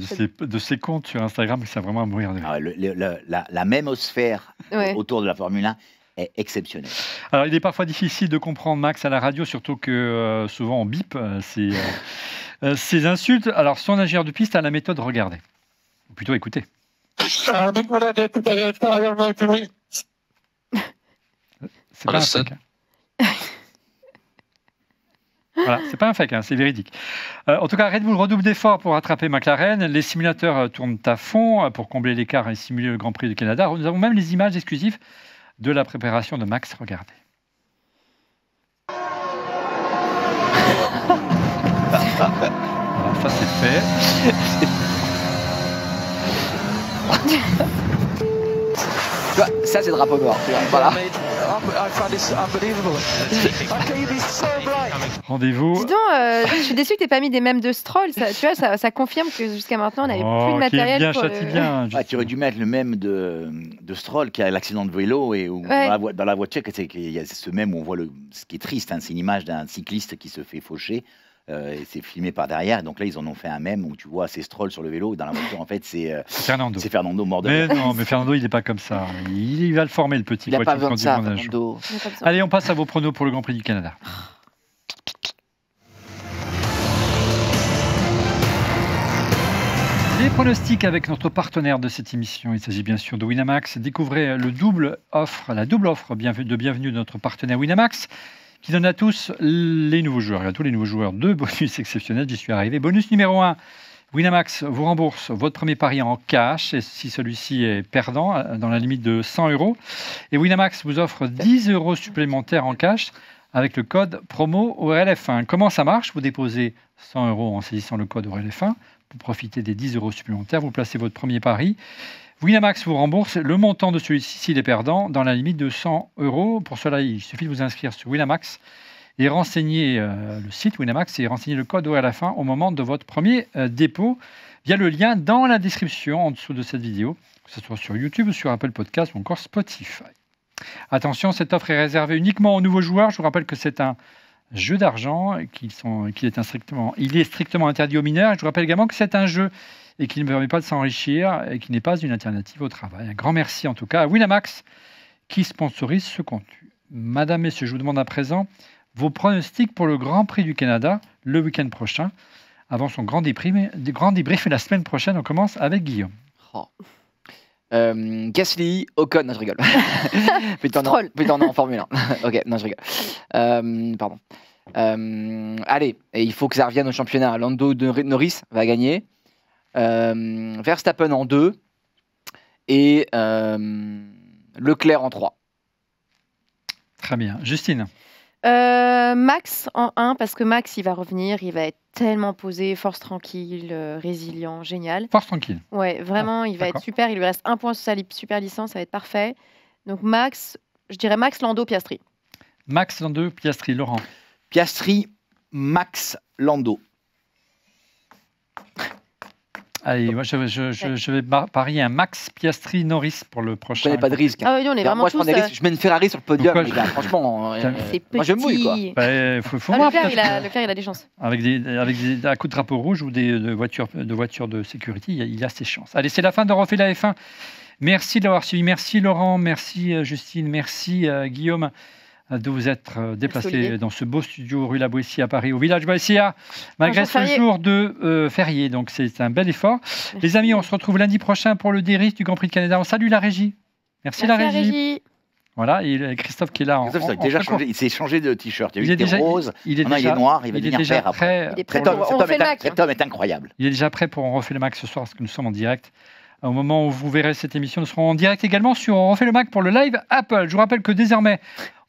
de ces comptes sur Instagram qui c'est vraiment à mourir de rire. Ah, la mémosphère Ouais. autour de la Formule 1 est exceptionnelle. Alors, il est parfois difficile de comprendre Max à la radio, surtout que souvent on bip ces insultes. Alors, son ingénieur de piste a la méthode regardez. Ou plutôt écoutez. C'est pas un fake. Hein. Voilà, c'est pas un fake, hein, c'est véridique. En tout cas, Red Bull redouble d'efforts pour rattraper McLaren. Les simulateurs tournent à fond pour combler l'écart et simuler le Grand Prix du Canada. Nous avons même les images exclusives de la préparation de Max. Regardez. Voilà, ça c'est fait. Tu vois, ça c'est drapeau noir. Tu vois, voilà. Rendez-vous. Dis donc, je suis déçue que tu n'aies pas mis des mèmes de Stroll. Ça, tu vois, ça confirme que jusqu'à maintenant, on n'avait plus de matériel. Bien, pour châtie bien. Ah, tu aurais dû mettre le même de Stroll qui a l'accident de vélo et où, dans la voiture, il y a ce même où on voit ce qui est triste, hein, c'est une image d'un cycliste qui se fait faucher. et c'est filmé par derrière. Et donc là, ils en ont fait un mème où tu vois ces strolls sur le vélo. Et dans la voiture, en fait, c'est Fernando mort de Mais rire. non, mais Fernando, il n'est pas comme ça. Il va le former, le petit. Il n'a pour pas être besoin de champion ça, du monde un jour. Fernando. Allez, on passe à vos pronos pour le Grand Prix du Canada. Les pronostics avec notre partenaire de cette émission, il s'agit bien sûr de Winamax. Découvrez la double offre de bienvenue de notre partenaire Winamax, qui donne à tous les nouveaux joueurs, et à tous les nouveaux joueurs, 2 bonus exceptionnels. J'y suis arrivé. Bonus numéro 1, Winamax vous rembourse votre premier pari en cash, et si celui-ci est perdant, dans la limite de 100 €. Et Winamax vous offre 10 € supplémentaires en cash avec le code promo ORLF1. Comment ça marche? Vous déposez 100 € en saisissant le code ORLF1. Pour profiter des 10 € supplémentaires, vous placez votre premier pari. Winamax vous rembourse le montant de celui-ci s'il est perdant dans la limite de 100 €. Pour cela, il suffit de vous inscrire sur Winamax et renseigner le site Winamax et renseigner le code ORLF1 au moment de votre premier dépôt via le lien dans la description en dessous de cette vidéo, que ce soit sur YouTube, sur Apple Podcast ou encore Spotify. Attention, cette offre est réservée uniquement aux nouveaux joueurs. Je vous rappelle que c'est un jeu d'argent, il est strictement interdit aux mineurs. Je vous rappelle également que c'est un jeu et qu'il ne permet pas de s'enrichir et qui n'est pas une alternative au travail. Un grand merci en tout cas à Winamax qui sponsorise ce contenu. Madame, messieurs, je vous demande à présent vos pronostics pour le Grand Prix du Canada le week-end prochain. Avant son grand débrief la semaine prochaine, on commence avec Guillaume. Gasly, Ocon, non je rigole. Putain, non, en Formule 1. Ok, non je rigole. Pardon. Allez, et il faut que ça revienne au championnat. Lando Norris va gagner. Verstappen en 2. Et Leclerc en 3. Très bien. Justine? Max en 1, parce que Max, il va revenir, il va être tellement posé, force tranquille, résilient, génial. Force tranquille. Ouais, vraiment, il va être super. Il lui reste 1 point sur sa super licence, ça va être parfait. Donc Max, je dirais Max, Lando, Piastri. Max, Lando, Piastri. Laurent? Piastri, Max, Lando. Allez, moi je vais parier un Max Piastri Norris pour le prochain. Je prenais pas de risque. Ah oui, on est vraiment moi, je prends des risques. Je mets une Ferrari sur le podium. Pourquoi les gars, franchement, c'est petit. moi je mouille quoi. Faut voir. Leclerc, il a des chances. Avec un coup de drapeau rouge ou de voitures de sécurité, il a ses chances. Allez, c'est la fin de Refait la F1. Merci de l'avoir suivi. Merci Laurent, merci Justine, merci Guillaume de vous être déplacé dans ce beau studio rue La Boétie à Paris, au village Boétia, malgré ce jour de férié. Donc c'est un bel effort. Merci. Les amis, on se retrouve lundi prochain pour le débrief du Grand Prix de Canada. On salue la régie. Merci la régie. Voilà, et Christophe qui est là. Il s'est changé de t-shirt. Il était rose, il est noir, il va devenir vert après. Cet homme est incroyable. Il est déjà prêt pour On refait le Mac ce soir, parce que nous sommes en direct. Au moment où vous verrez cette émission, nous serons en direct également sur On refait le Mac pour le live Apple. Je vous rappelle que désormais,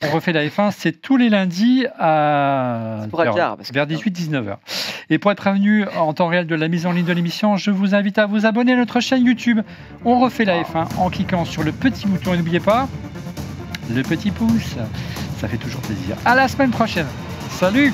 On refait la F1, c'est tous les lundis vers 18-19h. Et pour être prévenu en temps réel de la mise en ligne de l'émission, je vous invite à vous abonner à notre chaîne YouTube On refait la F1 en cliquant sur le petit bouton. Et n'oubliez pas, le petit pouce, ça fait toujours plaisir. À la semaine prochaine. Salut!